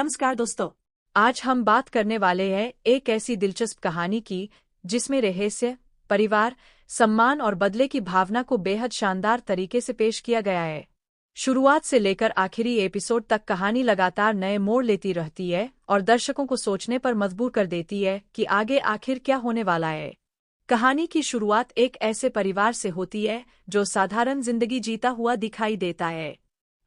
नमस्कार दोस्तों। आज हम बात करने वाले हैं एक ऐसी दिलचस्प कहानी की जिसमें रहस्य, परिवार, सम्मान और बदले की भावना को बेहद शानदार तरीके से पेश किया गया है। शुरुआत से लेकर आखिरी एपिसोड तक कहानी लगातार नए मोड़ लेती रहती है और दर्शकों को सोचने पर मजबूर कर देती है कि आगे आखिर क्या होने वाला है। कहानी की शुरुआत एक ऐसे परिवार से होती है जो साधारण जिंदगी जीता हुआ दिखाई देता है।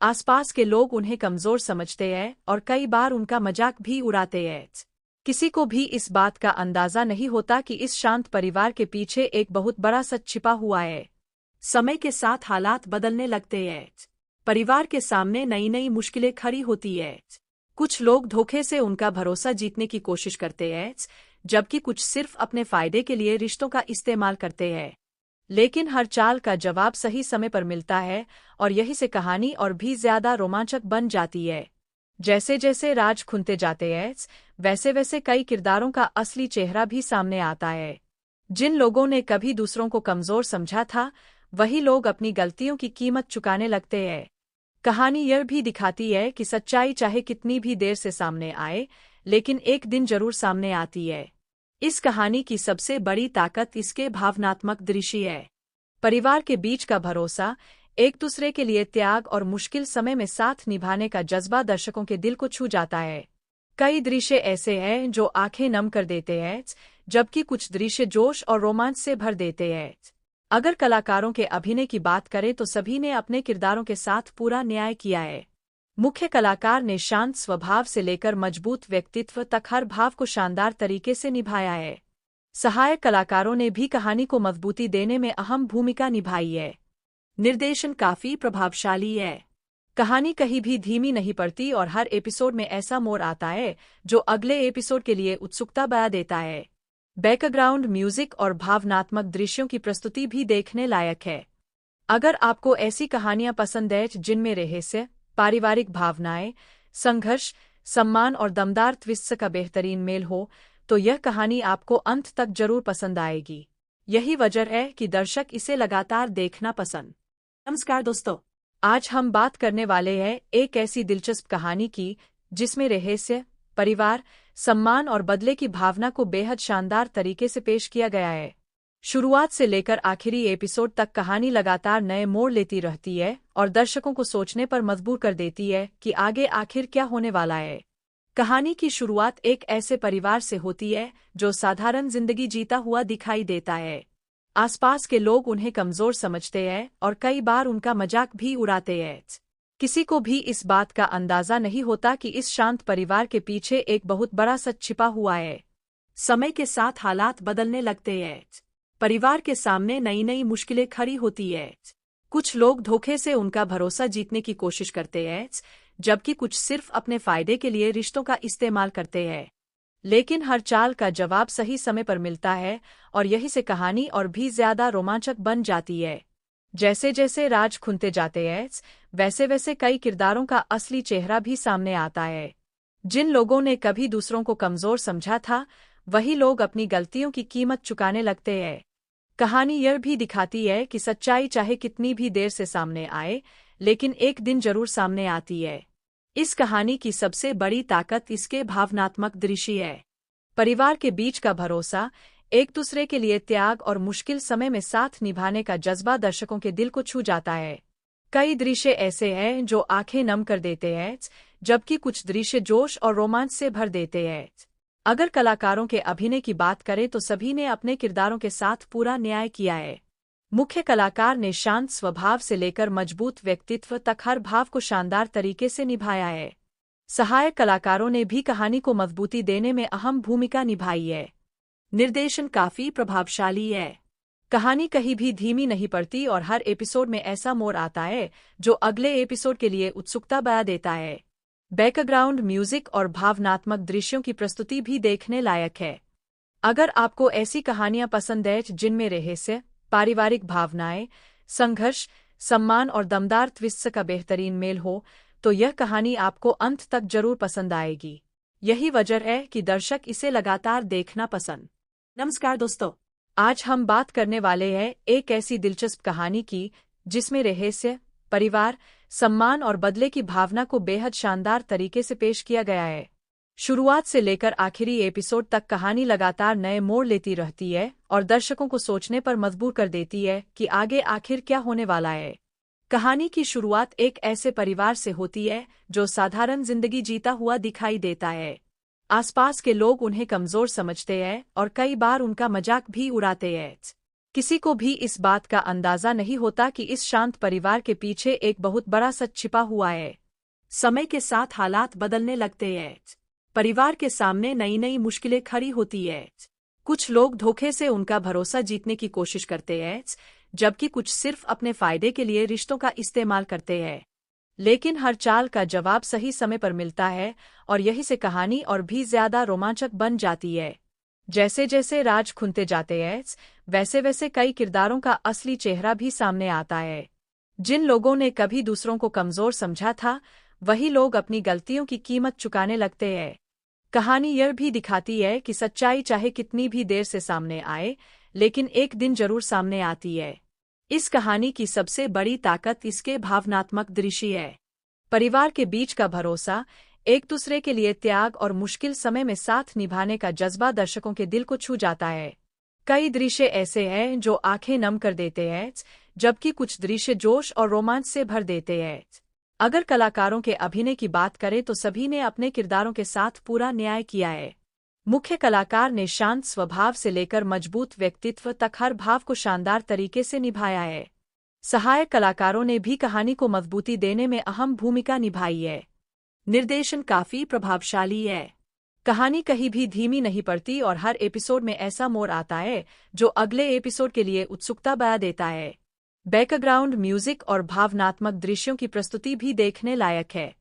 आसपास के लोग उन्हें कमजोर समझते हैं और कई बार उनका मजाक भी उड़ाते हैं। किसी को भी इस बात का अंदाजा नहीं होता कि इस शांत परिवार के पीछे एक बहुत बड़ा सच छिपा हुआ है। समय के साथ हालात बदलने लगते हैं। परिवार के सामने नई नई मुश्किलें खड़ी होती है। कुछ लोग धोखे से उनका भरोसा जीतने की कोशिश करते हैं, जबकि कुछ सिर्फ अपने फायदे के लिए रिश्तों का इस्तेमाल करते हैं। लेकिन हर चाल का जवाब सही समय पर मिलता है और यही से कहानी और भी ज्यादा रोमांचक बन जाती है। जैसे जैसे राज खुलते जाते हैं, वैसे वैसे कई किरदारों का असली चेहरा भी सामने आता है। जिन लोगों ने कभी दूसरों को कमजोर समझा था, वही लोग अपनी गलतियों की कीमत चुकाने लगते हैं। कहानी यह भी दिखाती है कि सच्चाई चाहे कितनी भी देर से सामने आए, लेकिन एक दिन जरूर सामने आती है। इस कहानी की सबसे बड़ी ताकत इसके भावनात्मक दृश्य है। परिवार के बीच का भरोसा, एक दूसरे के लिए त्याग और मुश्किल समय में साथ निभाने का जज्बा दर्शकों के दिल को छू जाता है। कई दृश्य ऐसे हैं जो आंखें नम कर देते हैं, जबकि कुछ दृश्य जोश और रोमांच से भर देते हैं। अगर कलाकारों के अभिनय की बात करें तो सभी ने अपने किरदारों के साथ पूरा न्याय किया है। मुख्य कलाकार ने शांत स्वभाव से लेकर मजबूत व्यक्तित्व तक हर भाव को शानदार तरीके से निभाया है। सहायक कलाकारों ने भी कहानी को मजबूती देने में अहम भूमिका निभाई है। निर्देशन काफी प्रभावशाली है। कहानी कहीं भी धीमी नहीं पड़ती और हर एपिसोड में ऐसा मोड़ आता है जो अगले एपिसोड के लिए उत्सुकता बढ़ा देता है। बैकग्राउंड म्यूजिक और भावनात्मक दृश्यों की प्रस्तुति भी देखने लायक है। अगर आपको ऐसी कहानियां पसंद है जिनमें रहस्य, पारिवारिक भावनाएं, संघर्ष, सम्मान और दमदार ट्विस्ट का बेहतरीन मेल हो, तो यह कहानी आपको अंत तक जरूर पसंद आएगी। यही वजह है कि दर्शक इसे लगातार देखना पसंद। नमस्कार दोस्तों, आज हम बात करने वाले हैं एक ऐसी दिलचस्प कहानी की जिसमें रहस्य, परिवार, सम्मान और बदले की भावना को बेहद शानदार तरीके से पेश किया गया है। शुरुआत से लेकर आखिरी एपिसोड तक कहानी लगातार नए मोड़ लेती रहती है और दर्शकों को सोचने पर मजबूर कर देती है कि आगे आखिर क्या होने वाला है। कहानी की शुरुआत एक ऐसे परिवार से होती है जो साधारण जिंदगी जीता हुआ दिखाई देता है। आसपास के लोग उन्हें कमजोर समझते हैं और कई बार उनका मजाक भी उड़ाते हैं। किसी को भी इस बात का अंदाजा नहीं होता कि इस शांत परिवार के पीछे एक बहुत बड़ा सच छिपा हुआ है। समय के साथ हालात बदलने लगते हैं। परिवार के सामने नई नई मुश्किलें खड़ी होती है। कुछ लोग धोखे से उनका भरोसा जीतने की कोशिश करते हैं, जबकि कुछ सिर्फ अपने फायदे के लिए रिश्तों का इस्तेमाल करते हैं। लेकिन हर चाल का जवाब सही समय पर मिलता है और यही से कहानी और भी ज्यादा रोमांचक बन जाती है। जैसे जैसे राज खुलते जाते हैं, वैसे वैसे कई किरदारों का असली चेहरा भी सामने आता है। जिन लोगों ने कभी दूसरों को कमजोर समझा था, वही लोग अपनी गलतियों की कीमत चुकाने लगते हैं। कहानी यह भी दिखाती है कि सच्चाई चाहे कितनी भी देर से सामने आए, लेकिन एक दिन जरूर सामने आती है। इस कहानी की सबसे बड़ी ताकत इसके भावनात्मक दृश्य है। परिवार के बीच का भरोसा, एक दूसरे के लिए त्याग और मुश्किल समय में साथ निभाने का जज्बा दर्शकों के दिल को छू जाता है। कई दृश्य ऐसे हैं जो आंखें नम कर देते हैं, जबकि कुछ दृश्य जोश और रोमांच से भर देते हैं। अगर कलाकारों के अभिनय की बात करें तो सभी ने अपने किरदारों के साथ पूरा न्याय किया है। मुख्य कलाकार ने शांत स्वभाव से लेकर मजबूत व्यक्तित्व तक हर भाव को शानदार तरीके से निभाया है। सहायक कलाकारों ने भी कहानी को मजबूती देने में अहम भूमिका निभाई है। निर्देशन काफी प्रभावशाली है। कहानी कहीं भी धीमी नहीं पड़ती और हर एपिसोड में ऐसा मोड़ आता है जो अगले एपिसोड के लिए उत्सुकता बढ़ा देता है। बैकग्राउंड म्यूजिक और भावनात्मक दृश्यों की प्रस्तुति भी देखने लायक है। अगर आपको ऐसी कहानियां पसंद है जिनमें रहस्य, पारिवारिक भावनाएं, संघर्ष, सम्मान और दमदार ट्विस्ट का बेहतरीन मेल हो, तो यह कहानी आपको अंत तक जरूर पसंद आएगी। यही वजह है कि दर्शक इसे लगातार देखना पसंद। नमस्कार दोस्तों, आज हम बात करने वाले हैं एक ऐसी दिलचस्प कहानी की जिसमें रहस्य, परिवार, सम्मान और बदले की भावना को बेहद शानदार तरीके से पेश किया गया है। शुरुआत से लेकर आखिरी एपिसोड तक कहानी लगातार नए मोड़ लेती रहती है और दर्शकों को सोचने पर मजबूर कर देती है कि आगे आखिर क्या होने वाला है। कहानी की शुरुआत एक ऐसे परिवार से होती है जो साधारण जिंदगी जीता हुआ दिखाई देता है। आसपास के लोग उन्हें कमजोर समझते हैं और कई बार उनका मजाक भी उड़ाते हैं। किसी को भी इस बात का अंदाजा नहीं होता कि इस शांत परिवार के पीछे एक बहुत बड़ा सच छिपा हुआ है। समय के साथ हालात बदलने लगते हैं। परिवार के सामने नई नई मुश्किलें खड़ी होती है। कुछ लोग धोखे से उनका भरोसा जीतने की कोशिश करते हैं, जबकि कुछ सिर्फ अपने फायदे के लिए रिश्तों का इस्तेमाल करते हैं। लेकिन हर चाल का जवाब सही समय पर मिलता है और यही से कहानी और भी ज्यादा रोमांचक बन जाती है। जैसे जैसे राज खुलते जाते हैं, वैसे वैसे कई किरदारों का असली चेहरा भी सामने आता है। जिन लोगों ने कभी दूसरों को कमजोर समझा था, वही लोग अपनी गलतियों की कीमत चुकाने लगते हैं। कहानी यह भी दिखाती है कि सच्चाई चाहे कितनी भी देर से सामने आए, लेकिन एक दिन जरूर सामने आती है। इस कहानी की सबसे बड़ी ताकत इसके भावनात्मक दृश्य है। परिवार के बीच का भरोसा, एक दूसरे के लिए त्याग और मुश्किल समय में साथ निभाने का जज्बा दर्शकों के दिल को छू जाता है। कई दृश्य ऐसे हैं जो आंखें नम कर देते हैं, जबकि कुछ दृश्य जोश और रोमांच से भर देते हैं। अगर कलाकारों के अभिनय की बात करें तो सभी ने अपने किरदारों के साथ पूरा न्याय किया है। मुख्य कलाकार ने शांत स्वभाव से लेकर मजबूत व्यक्तित्व तक हर भाव को शानदार तरीके से निभाया है। सहायक कलाकारों ने भी कहानी को मजबूती देने में अहम भूमिका निभाई है। निर्देशन काफी प्रभावशाली है। कहानी कहीं भी धीमी नहीं पड़ती और हर एपिसोड में ऐसा मोड़ आता है जो अगले एपिसोड के लिए उत्सुकता बढ़ा देता है। बैकग्राउंड म्यूजिक और भावनात्मक दृश्यों की प्रस्तुति भी देखने लायक है।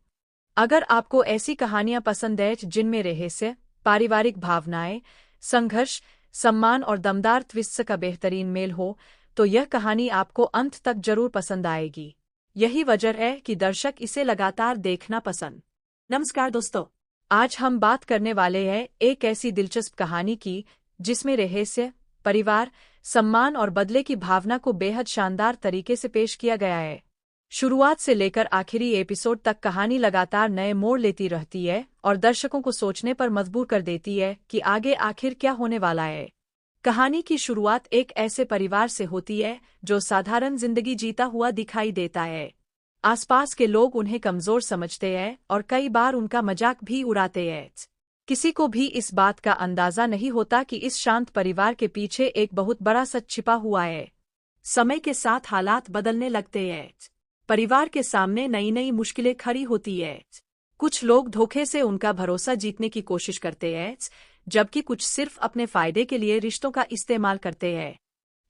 अगर आपको ऐसी कहानियां पसंद है जिनमें रहस्य, पारिवारिक भावनाएं, संघर्ष, सम्मान और दमदार ट्विस्ट का बेहतरीन मेल हो, तो यह कहानी आपको अंत तक जरूर पसंद आएगी। यही वजह है कि दर्शक इसे लगातार देखना पसंद। नमस्कार दोस्तों, आज हम बात करने वाले हैं एक ऐसी दिलचस्प कहानी की जिसमें रहस्य, परिवार, सम्मान और बदले की भावना को बेहद शानदार तरीके से पेश किया गया है। शुरुआत से लेकर आखिरी एपिसोड तक कहानी लगातार नए मोड़ लेती रहती है और दर्शकों को सोचने पर मजबूर कर देती है कि आगे आखिर क्या होने वाला है। कहानी की शुरुआत एक ऐसे परिवार से होती है जो साधारण जिंदगी जीता हुआ दिखाई देता है। आसपास के लोग उन्हें कमजोर समझते हैं और कई बार उनका मजाक भी उड़ाते हैं। किसी को भी इस बात का अंदाजा नहीं होता कि इस शांत परिवार के पीछे एक बहुत बड़ा सच छिपा हुआ है। समय के साथ हालात बदलने लगते हैं। परिवार के सामने नई नई मुश्किलें खड़ी होती है। कुछ लोग धोखे से उनका भरोसा जीतने की कोशिश करते हैं, जबकि कुछ सिर्फ अपने फायदे के लिए रिश्तों का इस्तेमाल करते हैं।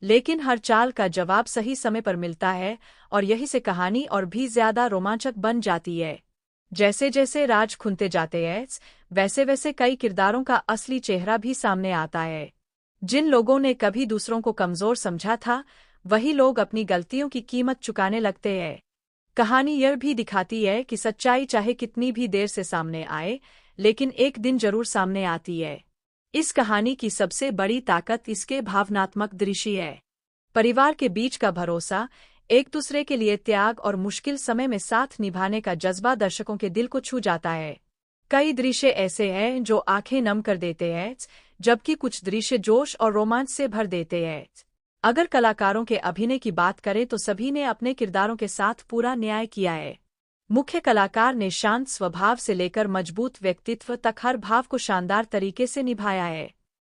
लेकिन हर चाल का जवाब सही समय पर मिलता है और यही से कहानी और भी ज्यादा रोमांचक बन जाती है। जैसे जैसे राज खुलते जाते हैं, वैसे वैसे कई किरदारों का असली चेहरा भी सामने आता है। जिन लोगों ने कभी दूसरों को कमजोर समझा था, वही लोग अपनी गलतियों की कीमत चुकाने लगते हैं। कहानी यह भी दिखाती है कि सच्चाई चाहे कितनी भी देर से सामने आए, लेकिन एक दिन जरूर सामने आती है। इस कहानी की सबसे बड़ी ताकत इसके भावनात्मक दृश्य है। परिवार के बीच का भरोसा, एक दूसरे के लिए त्याग और मुश्किल समय में साथ निभाने का जज्बा दर्शकों के दिल को छू जाता है। कई दृश्य ऐसे हैं जो आंखें नम कर देते हैं, जबकि कुछ दृश्य जोश और रोमांच से भर देते हैं। अगर कलाकारों के अभिनय की बात करें तो सभी ने अपने किरदारों के साथ पूरा न्याय किया है। मुख्य कलाकार ने शांत स्वभाव से लेकर मजबूत व्यक्तित्व तक हर भाव को शानदार तरीके से निभाया है।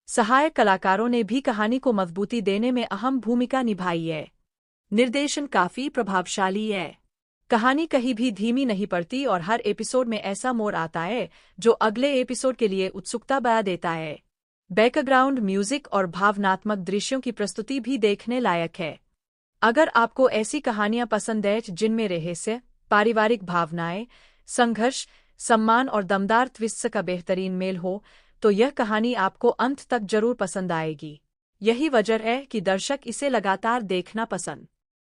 सहायक कलाकारों ने भी कहानी को मजबूती देने में अहम भूमिका निभाई है। निर्देशन काफी प्रभावशाली है। कहानी कहीं भी धीमी नहीं पड़ती और हर एपिसोड में ऐसा मोड़ आता है जो अगले एपिसोड के लिए उत्सुकता बढ़ा देता है। बैकग्राउंड म्यूजिक और भावनात्मक दृश्यों की प्रस्तुति भी देखने लायक है। अगर आपको ऐसी कहानियां पसंद है जिनमें रहस्य, पारिवारिक भावनाएं, संघर्ष, सम्मान और दमदार ट्विस्ट का बेहतरीन मेल हो, तो यह कहानी आपको अंत तक जरूर पसंद आएगी। यही वजह है कि दर्शक इसे लगातार देखना पसंद।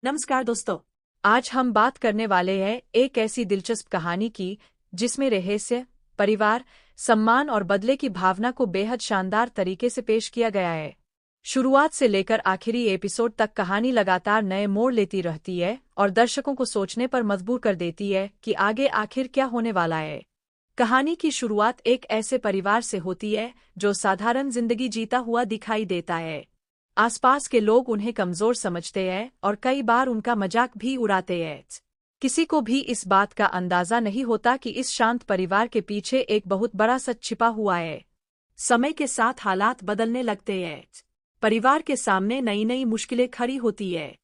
नमस्कार दोस्तों, आज हम बात करने वाले हैं एक ऐसी दिलचस्प कहानी की जिसमें रहस्य, परिवार, सम्मान और बदले की भावना को बेहद शानदार तरीके से पेश किया गया है। शुरुआत से लेकर आखिरी एपिसोड तक कहानी लगातार नए मोड़ लेती रहती है और दर्शकों को सोचने पर मजबूर कर देती है कि आगे आखिर क्या होने वाला है। कहानी की शुरुआत एक ऐसे परिवार से होती है जो साधारण जिंदगी जीता हुआ दिखाई देता है। आसपास के लोग उन्हें कमजोर समझते हैं और कई बार उनका मजाक भी उड़ाते हैं। किसी को भी इस बात का अंदाजा नहीं होता कि इस शांत परिवार के पीछे एक बहुत बड़ा सच छिपा हुआ है। समय के साथ हालात बदलने लगते हैं। परिवार के सामने नई नई मुश्किलें खड़ी होती है।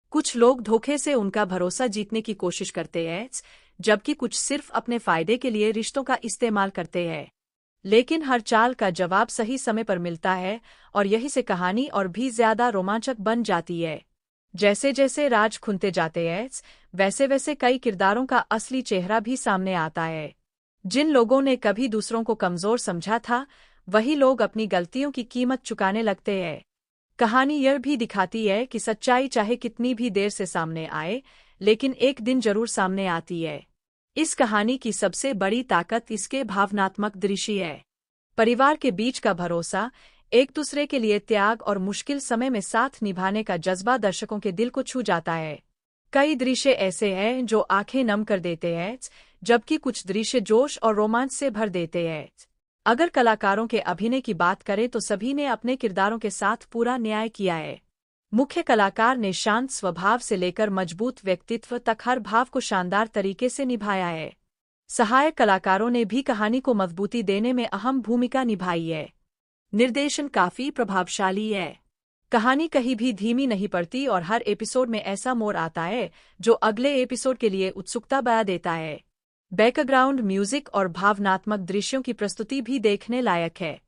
कुछ लोग धोखे से उनका भरोसा जीतने की कोशिश करते हैं, जबकि कुछ सिर्फ अपने फायदे के लिए रिश्तों का इस्तेमाल करते हैं। लेकिन हर चाल का जवाब सही समय पर मिलता है और यही से कहानी और भी ज्यादा रोमांचक बन जाती है। जैसे जैसे राज खुलते जाते हैं, वैसे वैसे कई किरदारों का असली चेहरा भी सामने आता है। जिन लोगों ने कभी दूसरों को कमजोर समझा था, वही लोग अपनी गलतियों की कीमत चुकाने लगते हैं। कहानी यह भी दिखाती है कि सच्चाई चाहे कितनी भी देर से सामने आए, लेकिन एक दिन जरूर सामने आती है। इस कहानी की सबसे बड़ी ताकत इसके भावनात्मक दृश्य है। परिवार के बीच का भरोसा, एक दूसरे के लिए त्याग और मुश्किल समय में साथ निभाने का जज्बा दर्शकों के दिल को छू जाता है। कई दृश्य ऐसे हैं जो आंखें नम कर देते हैं, जबकि कुछ दृश्य जोश और रोमांच से भर देते हैं। अगर कलाकारों के अभिनय की बात करें तो सभी ने अपने किरदारों के साथ पूरा न्याय किया है। मुख्य कलाकार ने शांत स्वभाव से लेकर मजबूत व्यक्तित्व तक हर भाव को शानदार तरीके से निभाया है। सहायक कलाकारों ने भी कहानी को मजबूती देने में अहम भूमिका निभाई है। निर्देशन काफी प्रभावशाली है। कहानी कहीं भी धीमी नहीं पड़ती और हर एपिसोड में ऐसा मोड़ आता है जो अगले एपिसोड के लिए उत्सुकता बढ़ा देता है। बैकग्राउंड म्यूजिक और भावनात्मक दृश्यों की प्रस्तुति भी देखने लायक है।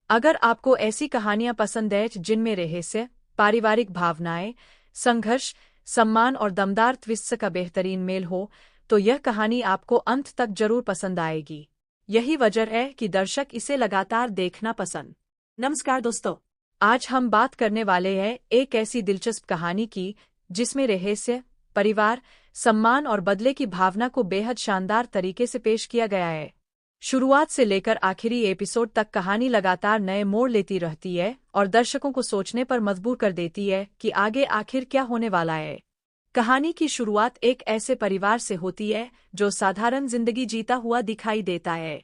अगर आपको ऐसी कहानियां पसंद है जिनमें रहस्य, पारिवारिक भावनाएं, संघर्ष, सम्मान और दमदार ट्विस्ट का बेहतरीन मेल हो, तो यह कहानी आपको अंत तक जरूर पसंद आएगी। यही वजह है कि दर्शक इसे लगातार देखना पसंद। नमस्कार दोस्तों, आज हम बात करने वाले हैं एक ऐसी दिलचस्प कहानी की जिसमें रहस्य, परिवार, सम्मान और बदले की भावना को बेहद शानदार तरीके से पेश किया गया है। शुरुआत से लेकर आखिरी एपिसोड तक कहानी लगातार नए मोड़ लेती रहती है और दर्शकों को सोचने पर मजबूर कर देती है कि आगे आखिर क्या होने वाला है। कहानी की शुरुआत एक ऐसे परिवार से होती है जो साधारण जिंदगी जीता हुआ दिखाई देता है।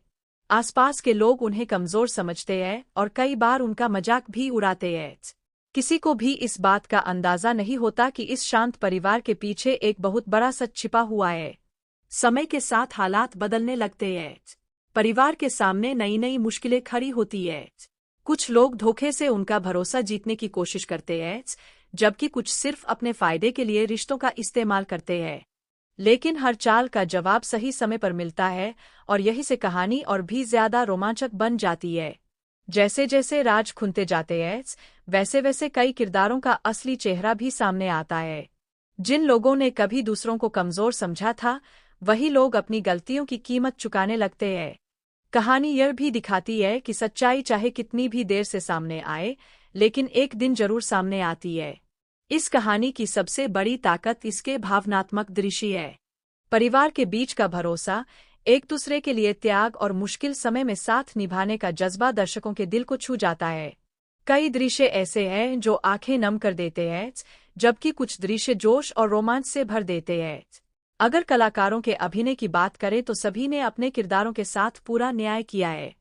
आसपास के लोग उन्हें कमजोर समझते हैं और कई बार उनका मजाक भी उड़ाते हैं। किसी को भी इस बात का अंदाजा नहीं होता कि इस शांत परिवार के पीछे एक बहुत बड़ा सच छिपा हुआ है। समय के साथ हालात बदलने लगते हैं। परिवार के सामने नई नई मुश्किलें खड़ी होती है। कुछ लोग धोखे से उनका भरोसा जीतने की कोशिश करते हैं, जबकि कुछ सिर्फ अपने फायदे के लिए रिश्तों का इस्तेमाल करते हैं। लेकिन हर चाल का जवाब सही समय पर मिलता है और यही से कहानी और भी ज्यादा रोमांचक बन जाती है। जैसे जैसे राज खुलते जाते हैं, वैसे वैसे कई किरदारों का असली चेहरा भी सामने आता है। जिन लोगों ने कभी दूसरों को कमजोर समझा था, वही लोग अपनी गलतियों की कीमत चुकाने लगते हैं। कहानी यह भी दिखाती है कि सच्चाई चाहे कितनी भी देर से सामने आए, लेकिन एक दिन जरूर सामने आती है। इस कहानी की सबसे बड़ी ताकत इसके भावनात्मक दृश्य है। परिवार के बीच का भरोसा, एक दूसरे के लिए त्याग और मुश्किल समय में साथ निभाने का जज्बा दर्शकों के दिल को छू जाता है। कई दृश्य ऐसे हैं जो आंखें नम कर देते हैं, जबकि कुछ दृश्य जोश और रोमांच से भर देते हैं। अगर कलाकारों के अभिनय की बात करें तो सभी ने अपने किरदारों के साथ पूरा न्याय किया है।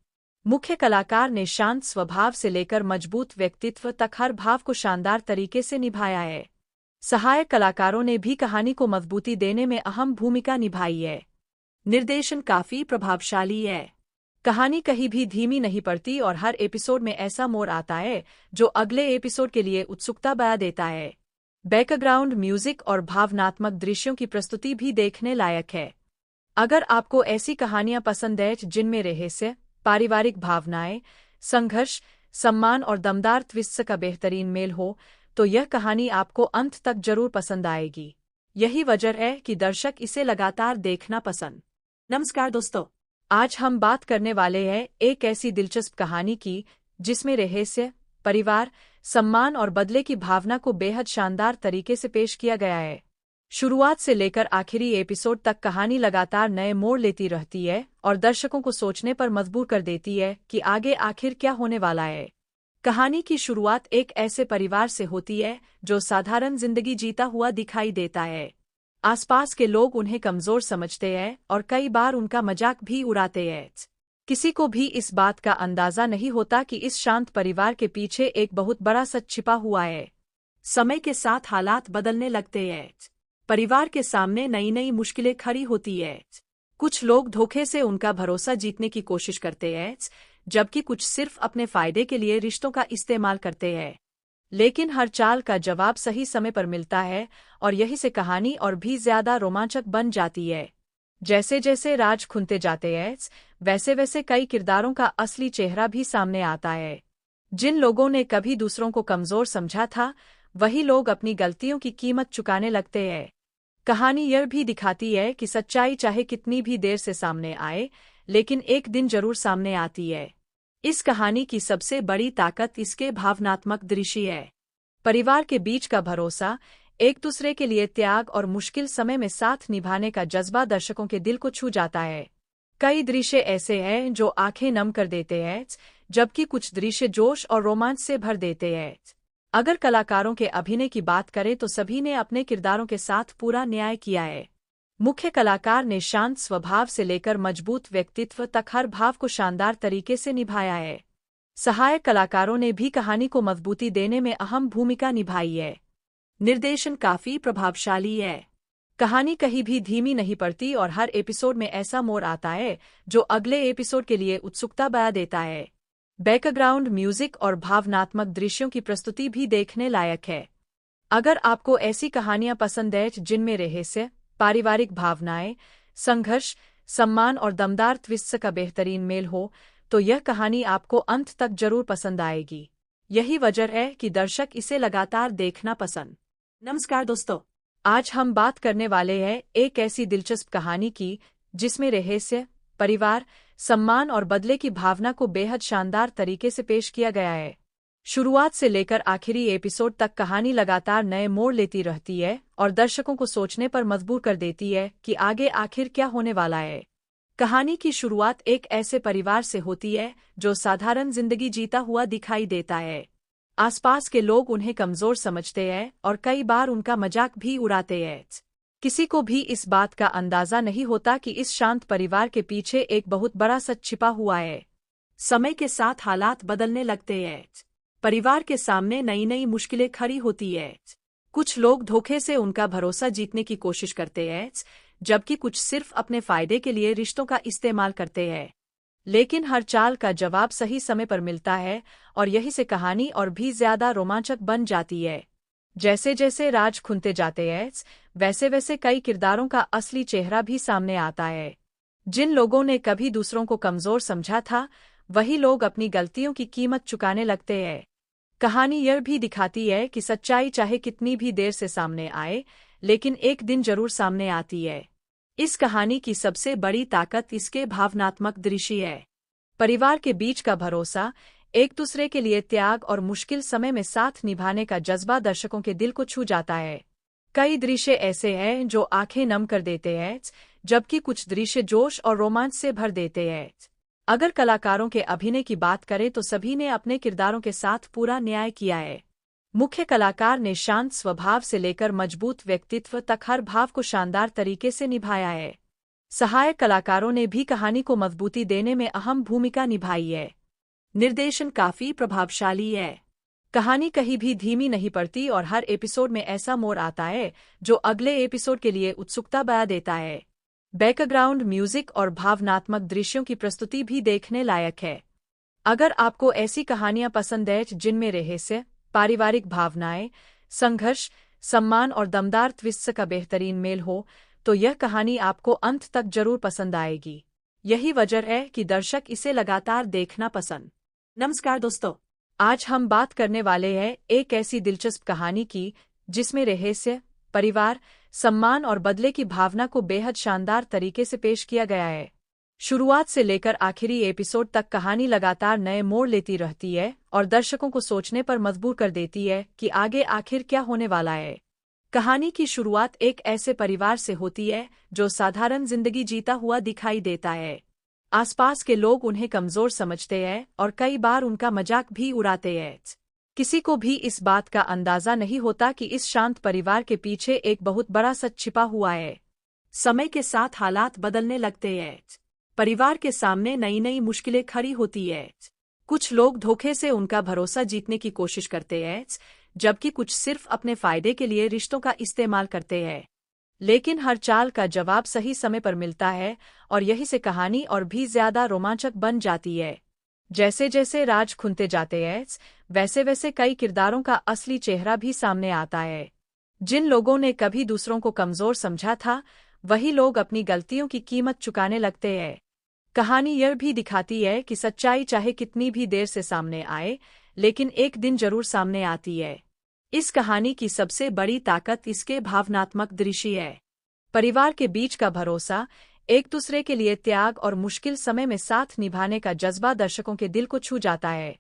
मुख्य कलाकार ने शांत स्वभाव से लेकर मजबूत व्यक्तित्व तक हर भाव को शानदार तरीके से निभाया है। सहायक कलाकारों ने भी कहानी को मजबूती देने में अहम भूमिका निभाई है। निर्देशन काफी प्रभावशाली है। कहानी कहीं भी धीमी नहीं पड़ती और हर एपिसोड में ऐसा मोड़ आता है जो अगले एपिसोड के लिए उत्सुकता बढ़ा देता है। बैकग्राउंड म्यूजिक और भावनात्मक दृश्यों की प्रस्तुति भी देखने लायक है। अगर आपको ऐसी कहानियां पसंद है जिनमें रहस्य, पारिवारिक भावनाएं, संघर्ष, सम्मान और दमदार ट्विस्ट का बेहतरीन मेल हो, तो यह कहानी आपको अंत तक जरूर पसंद आएगी। यही वजह है कि दर्शक इसे लगातार देखना पसंद। नमस्कार दोस्तों, आज हम बात करने वाले हैं एक ऐसी दिलचस्प कहानी की जिसमें रहस्य, परिवार, सम्मान और बदले की भावना को बेहद शानदार तरीके से पेश किया गया है। शुरुआत से लेकर आखिरी एपिसोड तक कहानी लगातार नए मोड़ लेती रहती है और दर्शकों को सोचने पर मजबूर कर देती है कि आगे आखिर क्या होने वाला है। कहानी की शुरुआत एक ऐसे परिवार से होती है जो साधारण जिंदगी जीता हुआ दिखाई देता है। आसपास के लोग उन्हें कमजोर समझते हैं और कई बार उनका मजाक भी उड़ाते हैं। किसी को भी इस बात का अंदाजा नहीं होता कि इस शांत परिवार के पीछे एक बहुत बड़ा सच छिपा हुआ है। समय के साथ हालात बदलने लगते हैं। परिवार के सामने नई नई मुश्किलें खड़ी होती है। कुछ लोग धोखे से उनका भरोसा जीतने की कोशिश करते हैं, जबकि कुछ सिर्फ अपने फायदे के लिए रिश्तों का इस्तेमाल करते हैं। लेकिन हर चाल का जवाब सही समय पर मिलता है और यही से कहानी और भी ज्यादा रोमांचक बन जाती है। जैसे जैसे राज खुलते जाते हैं, वैसे वैसे कई किरदारों का असली चेहरा भी सामने आता है। जिन लोगों ने कभी दूसरों को कमजोर समझा था, वही लोग अपनी गलतियों की कीमत चुकाने लगते हैं। कहानी यह भी दिखाती है कि सच्चाई चाहे कितनी भी देर से सामने आए, लेकिन एक दिन जरूर सामने आती है। इस कहानी की सबसे बड़ी ताकत इसके भावनात्मक दृश्य है। परिवार के बीच का भरोसा, एक दूसरे के लिए त्याग और मुश्किल समय में साथ निभाने का जज्बा दर्शकों के दिल को छू जाता है। कई दृश्य ऐसे हैं जो आंखें नम कर देते हैं, जबकि कुछ दृश्य जोश और रोमांच से भर देते हैं। अगर कलाकारों के अभिनय की बात करें तो सभी ने अपने किरदारों के साथ पूरा न्याय किया है। मुख्य कलाकार ने शांत स्वभाव से लेकर मजबूत व्यक्तित्व तक हर भाव को शानदार तरीके से निभाया है। सहायक कलाकारों ने भी कहानी को मजबूती देने में अहम भूमिका निभाई है। निर्देशन काफी प्रभावशाली है। कहानी कहीं भी धीमी नहीं पड़ती और हर एपिसोड में ऐसा मोड़ आता है जो अगले एपिसोड के लिए उत्सुकता बढ़ा देता है। बैकग्राउंड म्यूजिक और भावनात्मक दृश्यों की प्रस्तुति भी देखने लायक है। अगर आपको ऐसी कहानियां पसंद है जिनमें रहस्य, पारिवारिक भावनाएं, संघर्ष, सम्मान और दमदार ट्विस्ट का बेहतरीन मेल हो, तो यह कहानी आपको अंत तक जरूर पसंद आएगी। यही वजह है कि दर्शक इसे लगातार देखना पसंद। नमस्कार दोस्तों, आज हम बात करने वाले हैं एक ऐसी दिलचस्प कहानी की जिसमें रहस्य, परिवार, सम्मान और बदले की भावना को बेहद शानदार तरीके से पेश किया गया है। शुरुआत से लेकर आखिरी एपिसोड तक कहानी लगातार नए मोड़ लेती रहती है और दर्शकों को सोचने पर मजबूर कर देती है कि आगे आखिर क्या होने वाला है। कहानी की शुरुआत एक ऐसे परिवार से होती है जो साधारण जिंदगी जीता हुआ दिखाई देता है। आसपास के लोग उन्हें कमजोर समझते हैं और कई बार उनका मजाक भी उड़ाते हैं। किसी को भी इस बात का अंदाजा नहीं होता कि इस शांत परिवार के पीछे एक बहुत बड़ा सच छिपा हुआ है। समय के साथ हालात बदलने लगते हैं। परिवार के सामने नई नई मुश्किलें खड़ी होती है। कुछ लोग धोखे से उनका भरोसा जीतने की कोशिश करते हैं, जबकि कुछ सिर्फ अपने फायदे के लिए रिश्तों का इस्तेमाल करते हैं। लेकिन हर चाल का जवाब सही समय पर मिलता है और यही से कहानी और भी ज्यादा रोमांचक बन जाती है। जैसे जैसे राज खुलते जाते हैं, वैसे वैसे कई किरदारों का असली चेहरा भी सामने आता है। जिन लोगों ने कभी दूसरों को कमजोर समझा था, वही लोग अपनी गलतियों की कीमत चुकाने लगते हैं। कहानी यह भी दिखाती है कि सच्चाई चाहे कितनी भी देर से सामने आए, लेकिन एक दिन जरूर सामने आती है। इस कहानी की सबसे बड़ी ताकत इसके भावनात्मक दृश्य है। परिवार के बीच का भरोसा, एक दूसरे के लिए त्याग और मुश्किल समय में साथ निभाने का जज्बा दर्शकों के दिल को छू जाता है। कई दृश्य ऐसे हैं जो आंखें नम कर देते हैं, जबकि कुछ दृश्य जोश और रोमांच से भर देते हैं। अगर कलाकारों के अभिनय की बात करें तो सभी ने अपने किरदारों के साथ पूरा न्याय किया है। मुख्य कलाकार ने शांत स्वभाव से लेकर मजबूत व्यक्तित्व तक हर भाव को शानदार तरीके से निभाया है। सहायक कलाकारों ने भी कहानी को मजबूती देने में अहम भूमिका निभाई है। निर्देशन काफी प्रभावशाली है। कहानी कहीं भी धीमी नहीं पड़ती और हर एपिसोड में ऐसा मोड़ आता है जो अगले एपिसोड के लिए उत्सुकता बढ़ा देता है। बैकग्राउंड म्यूजिक और भावनात्मक दृश्यों की प्रस्तुति भी देखने लायक है। अगर आपको ऐसी कहानियां पसंद है जिनमें रहस्य, पारिवारिक भावनाएं, संघर्ष, सम्मान और दमदार ट्विस्ट का बेहतरीन मेल हो, तो यह कहानी आपको अंत तक जरूर पसंद आएगी। यही वजह है कि दर्शक इसे लगातार देखना पसंद। नमस्कार दोस्तों, आज हम बात करने वाले हैं एक ऐसी दिलचस्प कहानी की जिसमें रहस्य, परिवार, सम्मान और बदले की भावना को बेहद शानदार तरीके से पेश किया गया है। शुरुआत से लेकर आखिरी एपिसोड तक कहानी लगातार नए मोड़ लेती रहती है और दर्शकों को सोचने पर मजबूर कर देती है कि आगे आखिर क्या होने वाला है। कहानी की शुरुआत एक ऐसे परिवार से होती है जो साधारण जिंदगी जीता हुआ दिखाई देता है। आसपास के लोग उन्हें कमजोर समझते हैं और कई बार उनका मजाक भी उड़ाते हैं। किसी को भी इस बात का अंदाजा नहीं होता कि इस शांत परिवार के पीछे एक बहुत बड़ा सच छिपा हुआ है। समय के साथ हालात बदलने लगते हैं। परिवार के सामने नई नई मुश्किलें खड़ी होती है। कुछ लोग धोखे से उनका भरोसा जीतने की कोशिश करते हैं, जबकि कुछ सिर्फ अपने फायदे के लिए रिश्तों का इस्तेमाल करते हैं। लेकिन हर चाल का जवाब सही समय पर मिलता है और यही से कहानी और भी ज्यादा रोमांचक बन जाती है। जैसे जैसे राज खुलते जाते हैं, वैसे वैसे कई किरदारों का असली चेहरा भी सामने आता है। जिन लोगों ने कभी दूसरों को कमजोर समझा था, वही लोग अपनी गलतियों की कीमत चुकाने लगते हैं। कहानी यह भी दिखाती है कि सच्चाई चाहे कितनी भी देर से सामने आए, लेकिन एक दिन जरूर सामने आती है। इस कहानी की सबसे बड़ी ताकत इसके भावनात्मक दृश्य है। परिवार के बीच का भरोसा, एक दूसरे के लिए त्याग और मुश्किल समय में साथ निभाने का जज्बा दर्शकों के दिल को छू जाता है।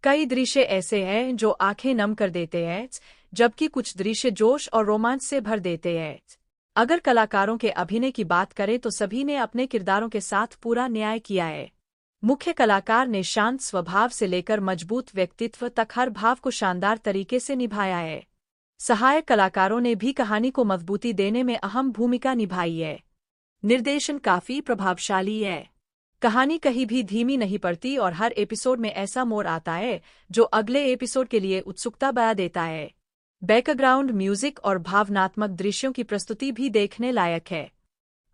कई दृश्य ऐसे हैं जो आंखें नम कर देते हैं, जबकि कुछ दृश्य जोश और रोमांच से भर देते हैं। अगर कलाकारों के अभिनय की बात करें तो सभी ने अपने किरदारों के साथ पूरा न्याय किया है। मुख्य कलाकार ने शांत स्वभाव से लेकर मजबूत व्यक्तित्व तक हर भाव को शानदार तरीके से निभाया है। सहायक कलाकारों ने भी कहानी को मजबूती देने में अहम भूमिका निभाई है। निर्देशन काफी प्रभावशाली है। कहानी कहीं भी धीमी नहीं पड़ती और हर एपिसोड में ऐसा मोड़ आता है जो अगले एपिसोड के लिए उत्सुकता बढ़ा देता है। बैकग्राउंड म्यूजिक और भावनात्मक दृश्यों की प्रस्तुति भी देखने लायक है।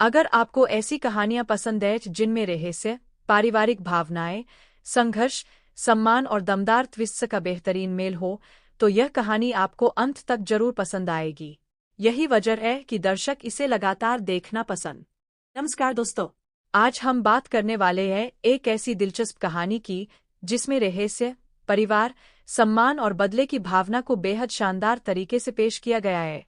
अगर आपको ऐसी कहानियां पसंद है जिनमें रहस्य, पारिवारिक भावनाएं, संघर्ष, सम्मान और दमदार ट्विस्ट का बेहतरीन मेल हो, तो यह कहानी आपको अंत तक जरूर पसंद आएगी। यही वजह है कि दर्शक इसे लगातार देखना पसंद। नमस्कार दोस्तों, आज हम बात करने वाले हैं एक ऐसी दिलचस्प कहानी की जिसमें रहस्य, परिवार, सम्मान और बदले की भावना को बेहद शानदार तरीके से पेश किया गया है।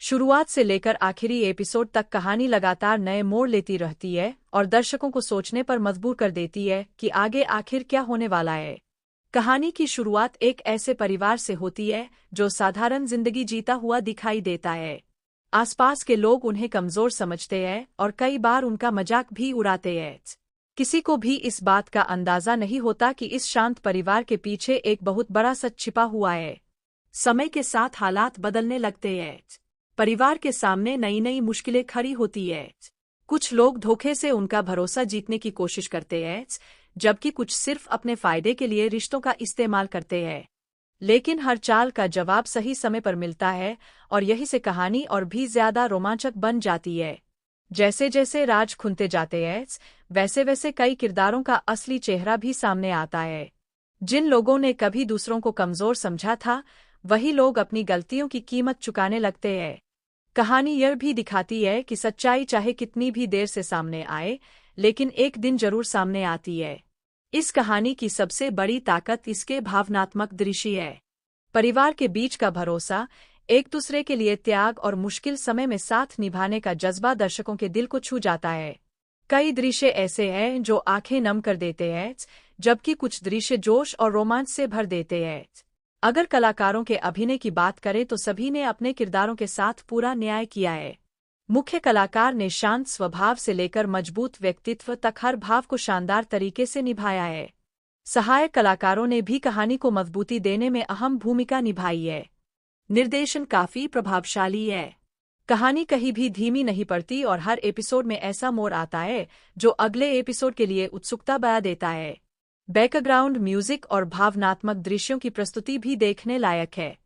शुरुआत से लेकर आखिरी एपिसोड तक कहानी लगातार नए मोड़ लेती रहती है और दर्शकों को सोचने पर मजबूर कर देती है कि आगे आखिर क्या होने वाला है। कहानी की शुरुआत एक ऐसे परिवार से होती है जो साधारण जिंदगी जीता हुआ दिखाई देता है। आसपास के लोग उन्हें कमजोर समझते हैं और कई बार उनका मजाक भी उड़ाते हैं। किसी को भी इस बात का अंदाजा नहीं होता कि इस शांत परिवार के पीछे एक बहुत बड़ा सच छिपा हुआ है। समय के साथ हालात बदलने लगते हैं। परिवार के सामने नई नई मुश्किलें खड़ी होती है। कुछ लोग धोखे से उनका भरोसा जीतने की कोशिश करते हैं, जबकि कुछ सिर्फ अपने फायदे के लिए रिश्तों का इस्तेमाल करते हैं। लेकिन हर चाल का जवाब सही समय पर मिलता है और यही से कहानी और भी ज्यादा रोमांचक बन जाती है। जैसे जैसे राज खुलते जाते हैं, वैसे वैसे कई किरदारों का असली चेहरा भी सामने आता है। जिन लोगों ने कभी दूसरों को कमजोर समझा था, वही लोग अपनी गलतियों की कीमत चुकाने लगते हैं। कहानी यह भी दिखाती है कि सच्चाई चाहे कितनी भी देर से सामने आए, लेकिन एक दिन जरूर सामने आती है। इस कहानी की सबसे बड़ी ताकत इसके भावनात्मक दृश्य है। परिवार के बीच का भरोसा, एक दूसरे के लिए त्याग और मुश्किल समय में साथ निभाने का जज्बा दर्शकों के दिल को छू जाता है। कई दृश्य ऐसे हैं जो आंखें नम कर देते हैं, जबकि कुछ दृश्य जोश और रोमांच से भर देते हैं। अगर कलाकारों के अभिनय की बात करें तो सभी ने अपने किरदारों के साथ पूरा न्याय किया है। मुख्य कलाकार ने शांत स्वभाव से लेकर मजबूत व्यक्तित्व तक हर भाव को शानदार तरीके से निभाया है। सहायक कलाकारों ने भी कहानी को मजबूती देने में अहम भूमिका निभाई है। निर्देशन काफी प्रभावशाली है। कहानी कहीं भी धीमी नहीं पड़ती और हर एपिसोड में ऐसा मोड़ आता है जो अगले एपिसोड के लिए उत्सुकता बढ़ा देता है। बैकग्राउंड म्यूजिक और भावनात्मक दृश्यों की प्रस्तुति भी देखने लायक है।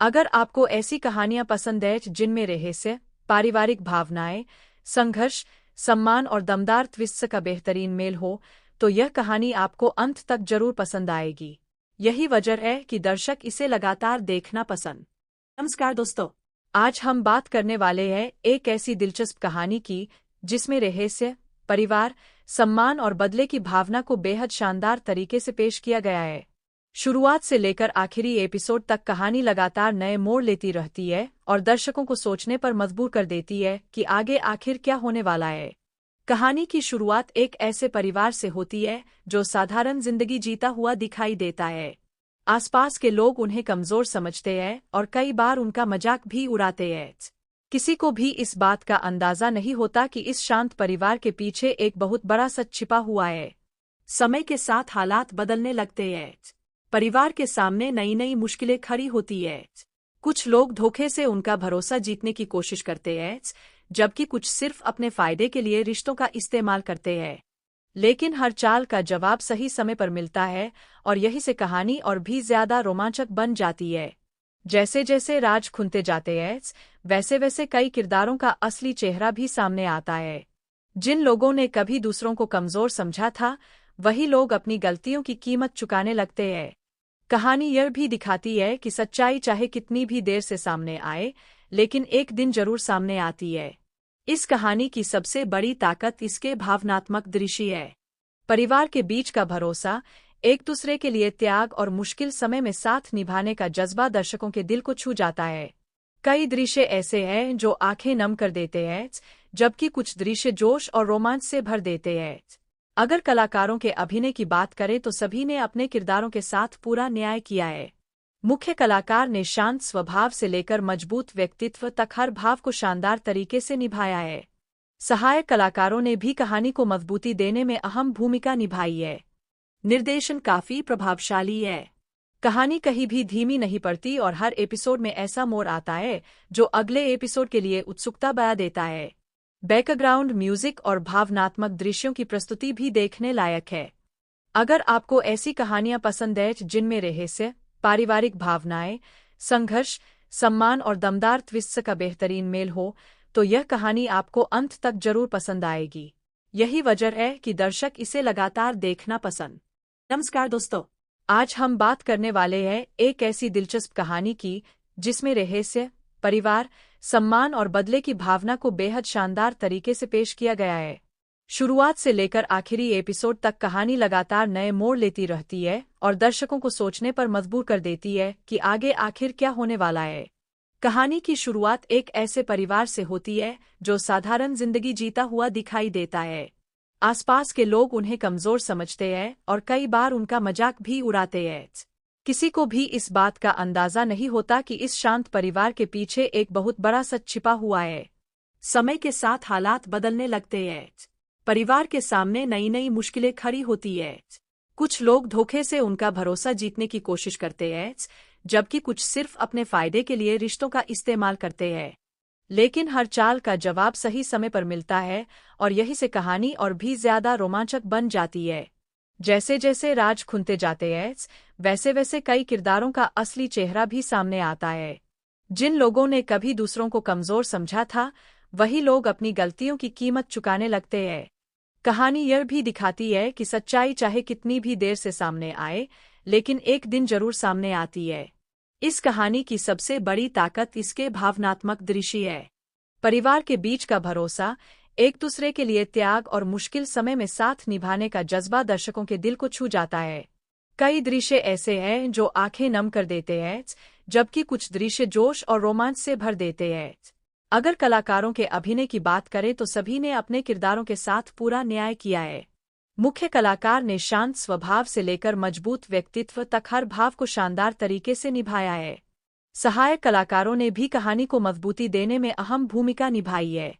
अगर आपको ऐसी कहानियां पसंद है जिनमें रहस्य, पारिवारिक भावनाएं, संघर्ष, सम्मान और दमदार ट्विस्ट का बेहतरीन मेल हो, तो यह कहानी आपको अंत तक जरूर पसंद आएगी। यही वजह है कि दर्शक इसे लगातार देखना पसंद। नमस्कार दोस्तों, आज हम बात करने वाले हैं एक ऐसी दिलचस्प कहानी की जिसमें रहस्य, परिवार, सम्मान और बदले की भावना को बेहद शानदार तरीके से पेश किया गया है। शुरुआत से लेकर आखिरी एपिसोड तक कहानी लगातार नए मोड़ लेती रहती है और दर्शकों को सोचने पर मजबूर कर देती है कि आगे आखिर क्या होने वाला है। कहानी की शुरुआत एक ऐसे परिवार से होती है जो साधारण जिंदगी जीता हुआ दिखाई देता है। आसपास के लोग उन्हें कमजोर समझते हैं और कई बार उनका मजाक भी उड़ाते हैं। किसी को भी इस बात का अंदाजा नहीं होता कि इस शांत परिवार के पीछे एक बहुत बड़ा सच छिपा हुआ है। समय के साथ हालात बदलने लगते हैं। परिवार के सामने नई नई मुश्किलें खड़ी होती है। कुछ लोग धोखे से उनका भरोसा जीतने की कोशिश करते हैं, जबकि कुछ सिर्फ अपने फायदे के लिए रिश्तों का इस्तेमाल करते हैं। लेकिन हर चाल का जवाब सही समय पर मिलता है, और यही से कहानी और भी ज्यादा रोमांचक बन जाती है। जैसे जैसे राज खुलते जाते हैं, वैसे वैसे कई किरदारों का असली चेहरा भी सामने आता है। जिन लोगों ने कभी दूसरों को कमजोर समझा था, वही लोग अपनी गलतियों की कीमत चुकाने लगते हैं। कहानी यह भी दिखाती है कि सच्चाई चाहे कितनी भी देर से सामने आए, लेकिन एक दिन जरूर सामने आती है। इस कहानी की सबसे बड़ी ताकत इसके भावनात्मक दृश्य है। परिवार के बीच का भरोसा, एक दूसरे के लिए त्याग और मुश्किल समय में साथ निभाने का जज्बा दर्शकों के दिल को छू जाता है। कई दृश्य ऐसे हैं जो आंखें नम कर देते हैं, जबकि कुछ दृश्य जोश और रोमांच से भर देते हैं। अगर कलाकारों के अभिनय की बात करें तो सभी ने अपने किरदारों के साथ पूरा न्याय किया है। मुख्य कलाकार ने शांत स्वभाव से लेकर मजबूत व्यक्तित्व तक हर भाव को शानदार तरीके से निभाया है। सहायक कलाकारों ने भी कहानी को मजबूती देने में अहम भूमिका निभाई है। निर्देशन काफी प्रभावशाली है। कहानी कहीं भी धीमी नहीं पड़ती और हर एपिसोड में ऐसा मोड़ आता है जो अगले एपिसोड के लिए उत्सुकता बढ़ा देता है। बैकग्राउंड म्यूजिक और भावनात्मक दृश्यों की प्रस्तुति भी देखने लायक है। अगर आपको ऐसी कहानियां पसंद है जिनमें रहस्य, पारिवारिक भावनाएं, संघर्ष, सम्मान और दमदार ट्विस्ट का बेहतरीन मेल हो, तो यह कहानी आपको अंत तक जरूर पसंद आएगी। यही वजह है कि दर्शक इसे लगातार देखना पसंद। नमस्कार दोस्तों, आज हम बात करने वाले हैं एक ऐसी दिलचस्प कहानी की जिसमें रहस्य, परिवार, सम्मान और बदले की भावना को बेहद शानदार तरीके से पेश किया गया है। शुरुआत से लेकर आखिरी एपिसोड तक कहानी लगातार नए मोड़ लेती रहती है और दर्शकों को सोचने पर मजबूर कर देती है कि आगे आखिर क्या होने वाला है। कहानी की शुरुआत एक ऐसे परिवार से होती है जो साधारण जिंदगी जीता हुआ दिखाई देता है। आसपास के लोग उन्हें कमजोर समझते हैं और कई बार उनका मजाक भी उड़ाते हैं। किसी को भी इस बात का अंदाजा नहीं होता कि इस शांत परिवार के पीछे एक बहुत बड़ा सच छिपा हुआ है। समय के साथ हालात बदलने लगते हैं। परिवार के सामने नई नई मुश्किलें खड़ी होती है। कुछ लोग धोखे से उनका भरोसा जीतने की कोशिश करते हैं, जबकि कुछ सिर्फ अपने फायदे के लिए रिश्तों का इस्तेमाल करते हैं। लेकिन हर चाल का जवाब सही समय पर मिलता है, और यही से कहानी और भी ज्यादा रोमांचक बन जाती है। जैसे जैसे राज खुलते जाते हैं, वैसे वैसे कई किरदारों का असली चेहरा भी सामने आता है। जिन लोगों ने कभी दूसरों को कमजोर समझा था, वही लोग अपनी गलतियों की कीमत चुकाने लगते हैं। कहानी यह भी दिखाती है कि सच्चाई चाहे कितनी भी देर से सामने आए, लेकिन एक दिन जरूर सामने आती है। इस कहानी की सबसे बड़ी ताकत इसके भावनात्मक दृश्य है। परिवार के बीच का भरोसा, एक दूसरे के लिए त्याग और मुश्किल समय में साथ निभाने का जज्बा दर्शकों के दिल को छू जाता है। कई दृश्य ऐसे हैं जो आंखें नम कर देते हैं, जबकि कुछ दृश्य जोश और रोमांच से भर देते हैं। अगर कलाकारों के अभिनय की बात करें तो सभी ने अपने किरदारों के साथ पूरा न्याय किया है। मुख्य कलाकार ने शांत स्वभाव से लेकर मजबूत व्यक्तित्व तक हर भाव को शानदार तरीके से निभाया है। सहायक कलाकारों ने भी कहानी को मजबूती देने में अहम भूमिका निभाई है।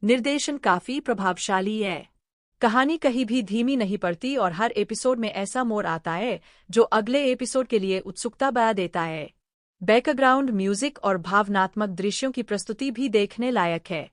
निर्देशन काफी प्रभावशाली है। कहानी कहीं भी धीमी नहीं पड़ती और हर एपिसोड में ऐसा मोड़ आता है जो अगले एपिसोड के लिए उत्सुकता बढ़ा देता है। बैकग्राउंड म्यूजिक और भावनात्मक दृश्यों की प्रस्तुति भी देखने लायक है।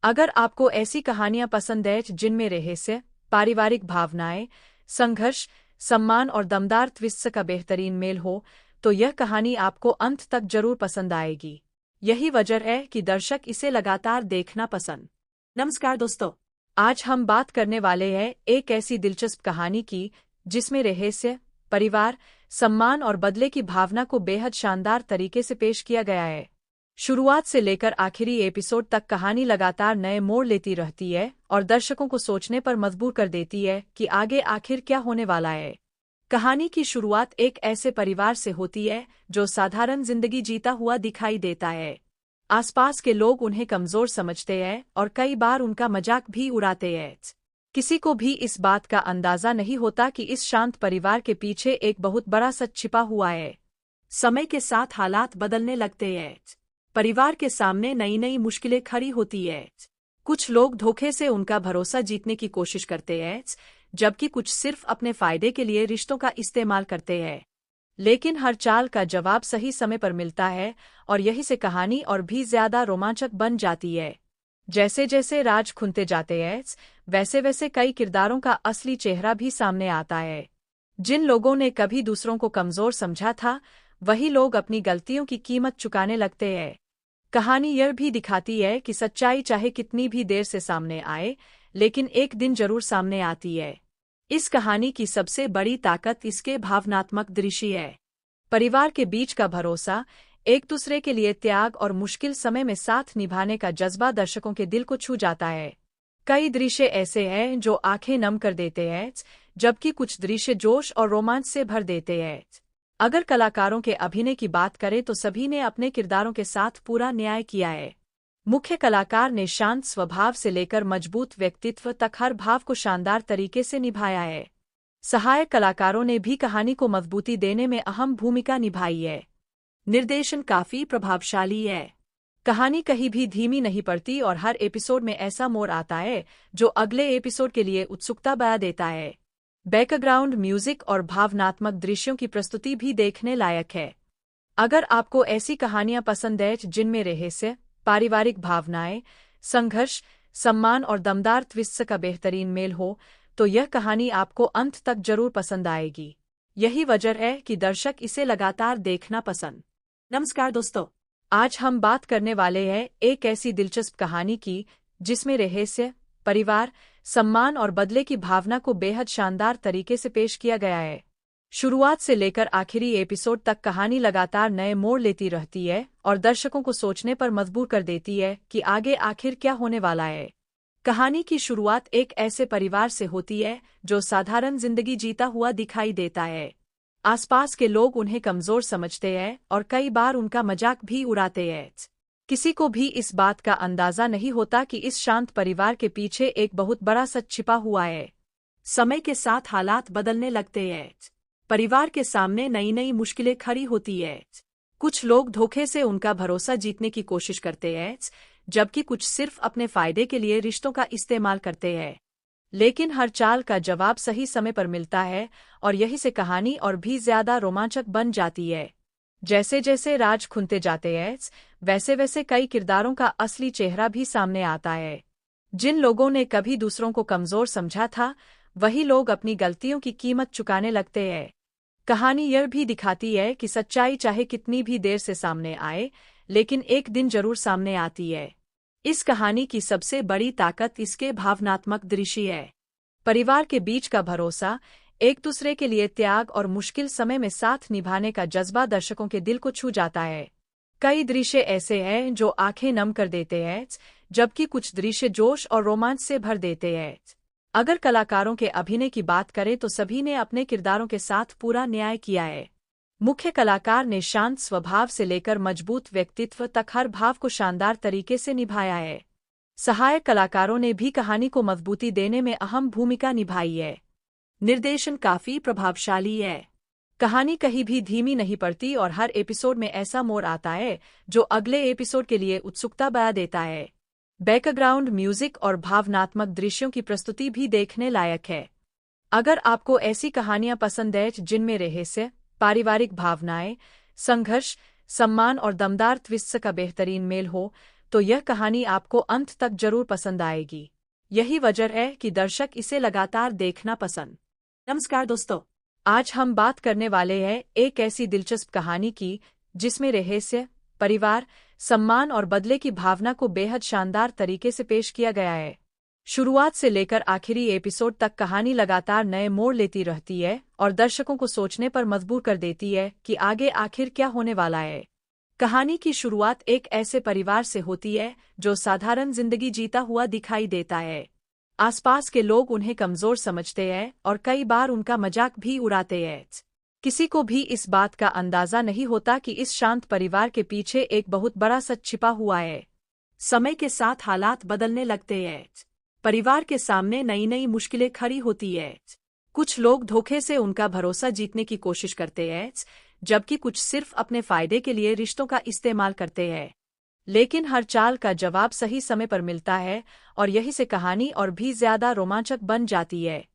अगर आपको ऐसी कहानियां पसंद है जिनमें रहस्य, पारिवारिक भावनाएं, संघर्ष, सम्मान और दमदार ट्विस्ट का बेहतरीन मेल हो, तो यह कहानी आपको अंत तक जरूर पसंद आएगी। यही वजह है कि दर्शक इसे लगातार देखना पसंद। नमस्कार दोस्तों, आज हम बात करने वाले हैं एक ऐसी दिलचस्प कहानी की जिसमें रहस्य, परिवार, सम्मान और बदले की भावना को बेहद शानदार तरीके से पेश किया गया है। शुरुआत से लेकर आखिरी एपिसोड तक कहानी लगातार नए मोड़ लेती रहती है और दर्शकों को सोचने पर मजबूर कर देती है कि आगे आखिर क्या होने वाला है। कहानी की शुरुआत एक ऐसे परिवार से होती है जो साधारण जिंदगी जीता हुआ दिखाई देता है। आसपास के लोग उन्हें कमजोर समझते हैं और कई बार उनका मजाक भी उड़ाते हैं। किसी को भी इस बात का अंदाजा नहीं होता कि इस शांत परिवार के पीछे एक बहुत बड़ा सच छिपा हुआ है। समय के साथ हालात बदलने लगते हैं। परिवार के सामने नई नई मुश्किलें खड़ी होती है। कुछ लोग धोखे से उनका भरोसा जीतने की कोशिश करते हैं, जबकि कुछ सिर्फ अपने फायदे के लिए रिश्तों का इस्तेमाल करते हैं। लेकिन हर चाल का जवाब सही समय पर मिलता है, और यही से कहानी और भी ज्यादा रोमांचक बन जाती है। जैसे जैसे राज खुलते जाते हैं, वैसे वैसे कई किरदारों का असली चेहरा भी सामने आता है। जिन लोगों ने कभी दूसरों को कमजोर समझा था, वही लोग अपनी गलतियों की कीमत चुकाने लगते हैं। कहानी यह भी दिखाती है कि सच्चाई चाहे कितनी भी देर से सामने आए, लेकिन एक दिन जरूर सामने आती है। इस कहानी की सबसे बड़ी ताकत इसके भावनात्मक दृश्य है। परिवार के बीच का भरोसा, एक दूसरे के लिए त्याग और मुश्किल समय में साथ निभाने का जज्बा दर्शकों के दिल को छू जाता है। कई दृश्य ऐसे हैं जो आंखें नम कर देते हैं, जबकि कुछ दृश्य जोश और रोमांच से भर देते हैं। अगर कलाकारों के अभिनय की बात करें तो सभी ने अपने किरदारों के साथ पूरा न्याय किया है। मुख्य कलाकार ने शांत स्वभाव से लेकर मजबूत व्यक्तित्व तक हर भाव को शानदार तरीके से निभाया है। सहायक कलाकारों ने भी कहानी को मजबूती देने में अहम भूमिका निभाई है। निर्देशन काफी प्रभावशाली है। कहानी कहीं भी धीमी नहीं पड़ती और हर एपिसोड में ऐसा मोड़ आता है जो अगले एपिसोड के लिए उत्सुकता बढ़ा देता है। बैकग्राउंड म्यूजिक और भावनात्मक दृश्यों की प्रस्तुति भी देखने लायक है। अगर आपको ऐसी कहानियां पसंद है जिनमें रहस्य, पारिवारिक भावनाएं, संघर्ष, सम्मान और दमदार ट्विस्ट का बेहतरीन मेल हो, तो यह कहानी आपको अंत तक जरूर पसंद आएगी। यही वजह है कि दर्शक इसे लगातार देखना पसंद। नमस्कार दोस्तों, आज हम बात करने वाले हैं एक ऐसी दिलचस्प कहानी की जिसमें रहस्य, परिवार, सम्मान और बदले की भावना को बेहद शानदार तरीके से पेश किया गया है। शुरुआत से लेकर आखिरी एपिसोड तक कहानी लगातार नए मोड़ लेती रहती है और दर्शकों को सोचने पर मजबूर कर देती है कि आगे आखिर क्या होने वाला है। कहानी की शुरुआत एक ऐसे परिवार से होती है जो साधारण जिंदगी जीता हुआ दिखाई देता है। आसपास के लोग उन्हें कमजोर समझते हैं और कई बार उनका मजाक भी उड़ाते हैं। किसी को भी इस बात का अंदाजा नहीं होता कि इस शांत परिवार के पीछे एक बहुत बड़ा सच छिपा हुआ है। समय के साथ हालात बदलने लगते हैं। परिवार के सामने नई नई मुश्किलें खड़ी होती है। कुछ लोग धोखे से उनका भरोसा जीतने की कोशिश करते हैं, जबकि कुछ सिर्फ अपने फायदे के लिए रिश्तों का इस्तेमाल करते हैं। लेकिन हर चाल का जवाब सही समय पर मिलता है, और यही से कहानी और भी ज्यादा रोमांचक बन जाती है। जैसे जैसे राज खुलते जाते हैं, वैसे वैसे कई किरदारों का असली चेहरा भी सामने आता है। जिन लोगों ने कभी दूसरों को कमजोर समझा था, वही लोग अपनी गलतियों की कीमत चुकाने लगते हैं। कहानी यह भी दिखाती है कि सच्चाई चाहे कितनी भी देर से सामने आए, लेकिन एक दिन जरूर सामने आती है। इस कहानी की सबसे बड़ी ताकत इसके भावनात्मक दृश्य है। परिवार के बीच का भरोसा, एक दूसरे के लिए त्याग और मुश्किल समय में साथ निभाने का जज्बा दर्शकों के दिल को छू जाता है। कई दृश्य ऐसे हैं जो आंखें नम कर देते हैं, जबकि कुछ दृश्य जोश और रोमांच से भर देते हैं। अगर कलाकारों के अभिनय की बात करें तो सभी ने अपने किरदारों के साथ पूरा न्याय किया है। मुख्य कलाकार ने शांत स्वभाव से लेकर मजबूत व्यक्तित्व तक हर भाव को शानदार तरीके से निभाया है। सहायक कलाकारों ने भी कहानी को मजबूती देने में अहम भूमिका निभाई है। निर्देशन काफी प्रभावशाली है। कहानी कहीं भी धीमी नहीं पड़ती और हर एपिसोड में ऐसा मोड़ आता है जो अगले एपिसोड के लिए उत्सुकता बढ़ा देता है। बैकग्राउंड म्यूजिक और भावनात्मक दृश्यों की प्रस्तुति भी देखने लायक है। अगर आपको ऐसी कहानियां पसंद है जिनमें रहस्य, पारिवारिक भावनाएं, संघर्ष, सम्मान और दमदार ट्विस्ट का बेहतरीन मेल हो, तो यह कहानी आपको अंत तक जरूर पसंद आएगी। यही वजह है कि दर्शक इसे लगातार देखना पसंद। नमस्कार दोस्तों, आज हम बात करने वाले हैं एक ऐसी दिलचस्प कहानी की जिसमें रहस्य, परिवार, सम्मान और बदले की भावना को बेहद शानदार तरीके से पेश किया गया है। शुरुआत से लेकर आखिरी एपिसोड तक कहानी लगातार नए मोड़ लेती रहती है और दर्शकों को सोचने पर मजबूर कर देती है कि आगे आखिर क्या होने वाला है। कहानी की शुरुआत एक ऐसे परिवार से होती है जो साधारण जिंदगी जीता हुआ दिखाई देता है। आसपास के लोग उन्हें कमजोर समझते हैं और कई बार उनका मजाक भी उड़ाते हैं। किसी को भी इस बात का अंदाजा नहीं होता कि इस शांत परिवार के पीछे एक बहुत बड़ा सच छिपा हुआ है। समय के साथ हालात बदलने लगते हैं। परिवार के सामने नई नई मुश्किलें खड़ी होती है। कुछ लोग धोखे से उनका भरोसा जीतने की कोशिश करते हैं, जबकि कुछ सिर्फ अपने फायदे के लिए रिश्तों का इस्तेमाल करते हैं। लेकिन हर चाल का जवाब सही समय पर मिलता है और यही से कहानी और भी ज्यादा रोमांचक बन जाती है।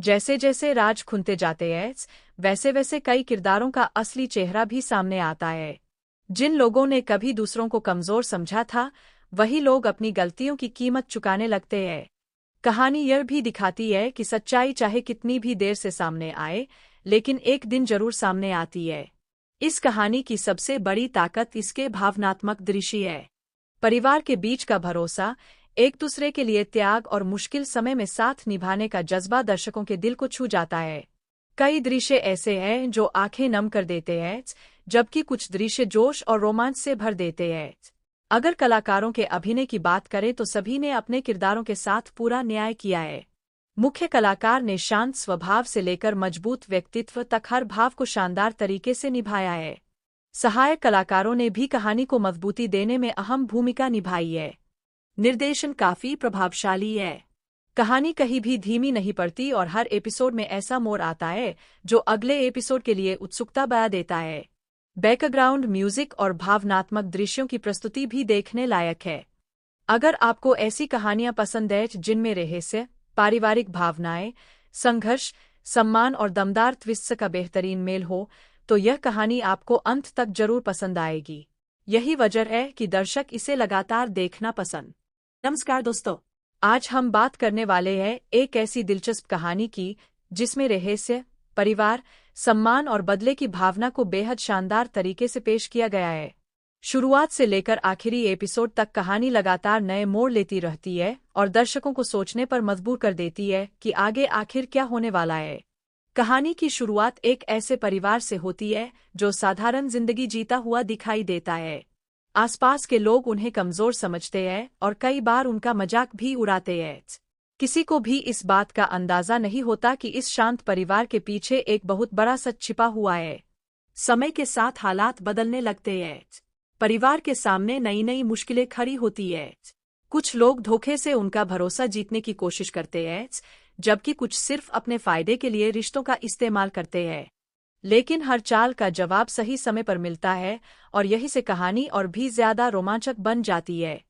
जैसे जैसे राज खुलते जाते हैं, वैसे वैसे कई किरदारों का असली चेहरा भी सामने आता है। जिन लोगों ने कभी दूसरों को कमजोर समझा था, वही लोग अपनी गलतियों की कीमत चुकाने लगते हैं। कहानी यह भी दिखाती है कि सच्चाई चाहे कितनी भी देर से सामने आए, लेकिन एक दिन जरूर सामने आती है। इस कहानी की सबसे बड़ी ताकत इसके भावनात्मक दृश्य है। परिवार के बीच का भरोसा, एक दूसरे के लिए त्याग और मुश्किल समय में साथ निभाने का जज्बा दर्शकों के दिल को छू जाता है। कई दृश्य ऐसे हैं जो आंखें नम कर देते हैं, जबकि कुछ दृश्य जोश और रोमांच से भर देते हैं। अगर कलाकारों के अभिनय की बात करें तो सभी ने अपने किरदारों के साथ पूरा न्याय किया है। मुख्य कलाकार ने शांत स्वभाव से लेकर मजबूत व्यक्तित्व तक हर भाव को शानदार तरीके से निभाया है। सहायक कलाकारों ने भी कहानी को मजबूती देने में अहम भूमिका निभाई है। निर्देशन काफी प्रभावशाली है। कहानी कहीं भी धीमी नहीं पड़ती और हर एपिसोड में ऐसा मोड़ आता है जो अगले एपिसोड के लिए उत्सुकता बढ़ा देता है। बैकग्राउंड म्यूजिक और भावनात्मक दृश्यों की प्रस्तुति भी देखने लायक है। अगर आपको ऐसी कहानियां पसंद है जिनमें रहस्य, पारिवारिक भावनाएं, संघर्ष, सम्मान और दमदार ट्विस्ट का बेहतरीन मेल हो, तो यह कहानी आपको अंत तक जरूर पसंद आएगी। यही वजह है कि दर्शक इसे लगातार देखना पसंद। नमस्कार दोस्तों, आज हम बात करने वाले हैं एक ऐसी दिलचस्प कहानी की जिसमें रहस्य, परिवार, सम्मान और बदले की भावना को बेहद शानदार तरीके से पेश किया गया है। शुरुआत से लेकर आखिरी एपिसोड तक कहानी लगातार नए मोड़ लेती रहती है और दर्शकों को सोचने पर मजबूर कर देती है कि आगे आखिर क्या होने वाला है। कहानी की शुरुआत एक ऐसे परिवार से होती है जो साधारण जिंदगी जीता हुआ दिखाई देता है। आसपास के लोग उन्हें कमजोर समझते हैं और कई बार उनका मजाक भी उड़ाते हैं। किसी को भी इस बात का अंदाजा नहीं होता कि इस शांत परिवार के पीछे एक बहुत बड़ा सच छिपा हुआ है। समय के साथ हालात बदलने लगते हैं। परिवार के सामने नई नई मुश्किलें खड़ी होती है। कुछ लोग धोखे से उनका भरोसा जीतने की कोशिश करते हैं, जबकि कुछ सिर्फ अपने फायदे के लिए रिश्तों का इस्तेमाल करते हैं। लेकिन हर चाल का जवाब सही समय पर मिलता है और यही से कहानी और भी ज्यादा रोमांचक बन जाती है।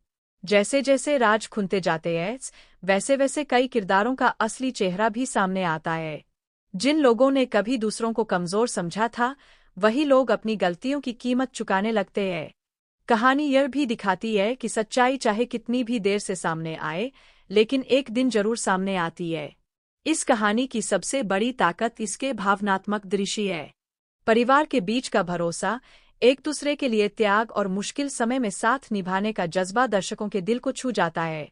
जैसे जैसे राज खुलते जाते हैं, वैसे वैसे कई किरदारों का असली चेहरा भी सामने आता है। जिन लोगों ने कभी दूसरों को कमजोर समझा था, वही लोग अपनी गलतियों की कीमत चुकाने लगते हैं। कहानी यह भी दिखाती है कि सच्चाई चाहे कितनी भी देर से सामने आए, लेकिन एक दिन जरूर सामने आती है। इस कहानी की सबसे बड़ी ताकत इसके भावनात्मक दृश्य है। परिवार के बीच का भरोसा, एक दूसरे के लिए त्याग और मुश्किल समय में साथ निभाने का जज्बा दर्शकों के दिल को छू जाता है।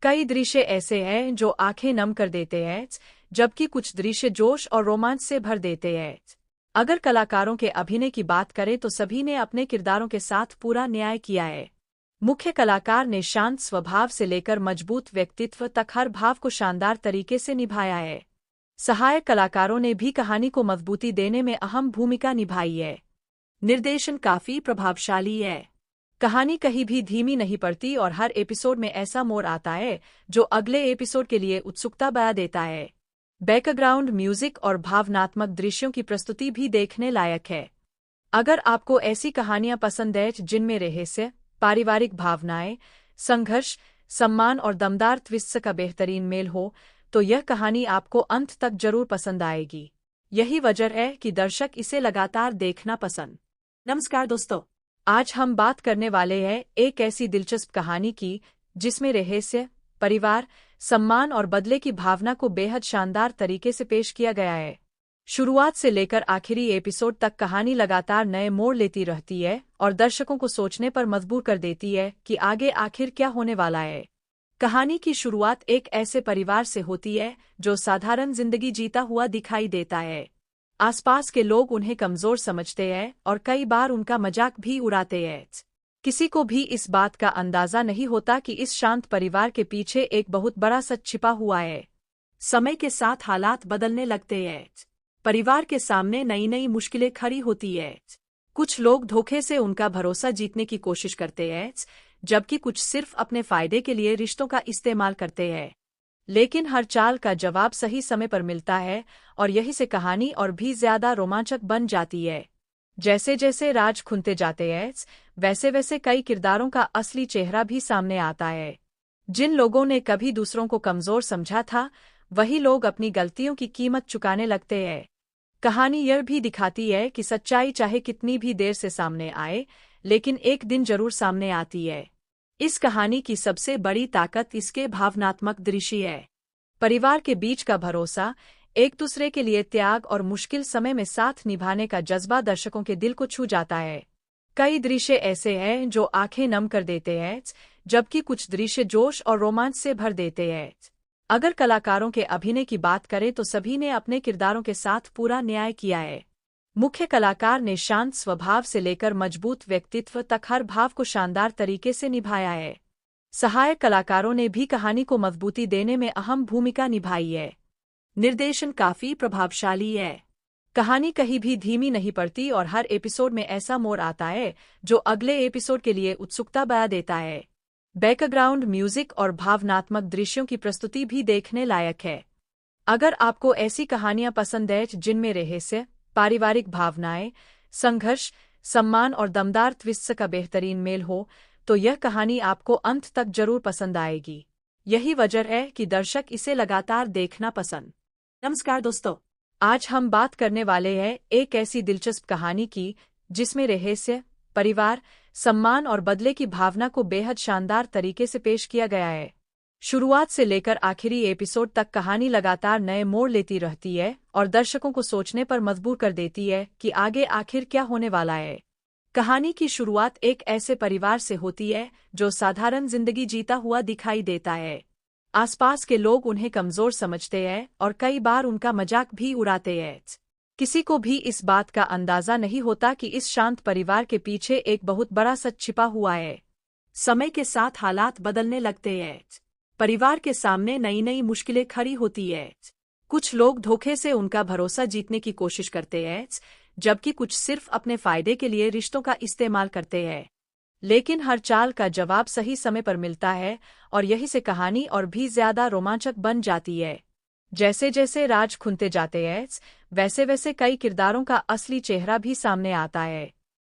कई दृश्य ऐसे हैं जो आंखें नम कर देते हैं, जबकि कुछ दृश्य जोश और रोमांच से भर देते हैं। अगर कलाकारों के अभिनय की बात करें तो सभी ने अपने किरदारों के साथ पूरा न्याय किया है। मुख्य कलाकार ने शांत स्वभाव से लेकर मजबूत व्यक्तित्व तक हर भाव को शानदार तरीके से निभाया है। सहायक कलाकारों ने भी कहानी को मजबूती देने में अहम भूमिका निभाई है। निर्देशन काफी प्रभावशाली है। कहानी कहीं भी धीमी नहीं पड़ती और हर एपिसोड में ऐसा मोड़ आता है जो अगले एपिसोड के लिए उत्सुकता बढ़ा देता है। बैकग्राउंड म्यूजिक और भावनात्मक दृश्यों की प्रस्तुति भी देखने लायक है। अगर आपको ऐसी कहानियां पसंद है जिनमें रहस्य, पारिवारिक भावनाएं, संघर्ष, सम्मान और दमदार ट्विस्ट का बेहतरीन मेल हो, तो यह कहानी आपको अंत तक जरूर पसंद आएगी। यही वजह है कि दर्शक इसे लगातार देखना पसंद। नमस्कार दोस्तों, आज हम बात करने वाले हैं एक ऐसी दिलचस्प कहानी की जिसमें रहस्य, परिवार, सम्मान और बदले की भावना को बेहद शानदार तरीके से पेश किया गया है। शुरुआत से लेकर आखिरी एपिसोड तक कहानी लगातार नए मोड़ लेती रहती है और दर्शकों को सोचने पर मजबूर कर देती है कि आगे आखिर क्या होने वाला है। कहानी की शुरुआत एक ऐसे परिवार से होती है जो साधारण जिंदगी जीता हुआ दिखाई देता है। आसपास के लोग उन्हें कमजोर समझते हैं और कई बार उनका मजाक भी उड़ाते हैं। किसी को भी इस बात का अंदाजा नहीं होता कि इस शांत परिवार के पीछे एक बहुत बड़ा सच छिपा हुआ है। समय के साथ हालात बदलने लगते हैं। परिवार के सामने नई नई मुश्किलें खड़ी होती है। कुछ लोग धोखे से उनका भरोसा जीतने की कोशिश करते हैं, जबकि कुछ सिर्फ अपने फायदे के लिए रिश्तों का इस्तेमाल करते हैं। लेकिन हर चाल का जवाब सही समय पर मिलता है और यही से कहानी और भी ज्यादा रोमांचक बन जाती है। जैसे जैसे राज खुलते जाते हैं, वैसे वैसे कई किरदारों का असली चेहरा भी सामने आता है। जिन लोगों ने कभी दूसरों को कमजोर समझा था, वही लोग अपनी गलतियों की कीमत चुकाने लगते हैं। कहानी यह भी दिखाती है कि सच्चाई चाहे कितनी भी देर से सामने आए, लेकिन एक दिन जरूर सामने आती है। इस कहानी की सबसे बड़ी ताकत इसके भावनात्मक दृश्य है। परिवार के बीच का भरोसा, एक दूसरे के लिए त्याग और मुश्किल समय में साथ निभाने का जज्बा दर्शकों के दिल को छू जाता है। कई दृश्य ऐसे हैं जो आंखें नम कर देते हैं, जबकि कुछ दृश्य जोश और रोमांच से भर देते हैं। अगर कलाकारों के अभिनय की बात करें तो सभी ने अपने किरदारों के साथ पूरा न्याय किया है। मुख्य कलाकार ने शांत स्वभाव से लेकर मजबूत व्यक्तित्व तक हर भाव को शानदार तरीके से निभाया है। सहायक कलाकारों ने भी कहानी को मजबूती देने में अहम भूमिका निभाई है। निर्देशन काफी प्रभावशाली है। कहानी कहीं भी धीमी नहीं पड़ती और हर एपिसोड में ऐसा मोड़ आता है जो अगले एपिसोड के लिए उत्सुकता बढ़ा देता है। बैकग्राउंड म्यूजिक और भावनात्मक दृश्यों की प्रस्तुति भी देखने लायक है। अगर आपको ऐसी कहानियां पसंद है जिनमें रहस्य, पारिवारिक भावनाएं, संघर्ष, सम्मान और दमदार ट्विस्ट का बेहतरीन मेल हो, तो यह कहानी आपको अंत तक जरूर पसंद आएगी। यही वजह है कि दर्शक इसे लगातार देखना पसंद। नमस्कार दोस्तों, आज हम बात करने वाले हैं एक ऐसी दिलचस्प कहानी की जिसमें रहस्य, परिवार, सम्मान और बदले की भावना को बेहद शानदार तरीके से पेश किया गया है। शुरुआत से लेकर आखिरी एपिसोड तक कहानी लगातार नए मोड़ लेती रहती है और दर्शकों को सोचने पर मजबूर कर देती है कि आगे आखिर क्या होने वाला है। कहानी की शुरुआत एक ऐसे परिवार से होती है जो साधारण जिंदगी जीता हुआ दिखाई देता है। आसपास के लोग उन्हें कमजोर समझते हैं और कई बार उनका मजाक भी उड़ाते हैं। किसी को भी इस बात का अंदाजा नहीं होता कि इस शांत परिवार के पीछे एक बहुत बड़ा सच छिपा हुआ है। समय के साथ हालात बदलने लगते हैं। परिवार के सामने नई नई मुश्किलें खड़ी होती है। कुछ लोग धोखे से उनका भरोसा जीतने की कोशिश करते हैं, जबकि कुछ सिर्फ अपने फायदे के लिए रिश्तों का इस्तेमाल करते हैं। लेकिन हर चाल का जवाब सही समय पर मिलता है और यही से कहानी और भी ज्यादा रोमांचक बन जाती है। जैसे जैसे राज खुलते जाते हैं, वैसे वैसे कई किरदारों का असली चेहरा भी सामने आता है।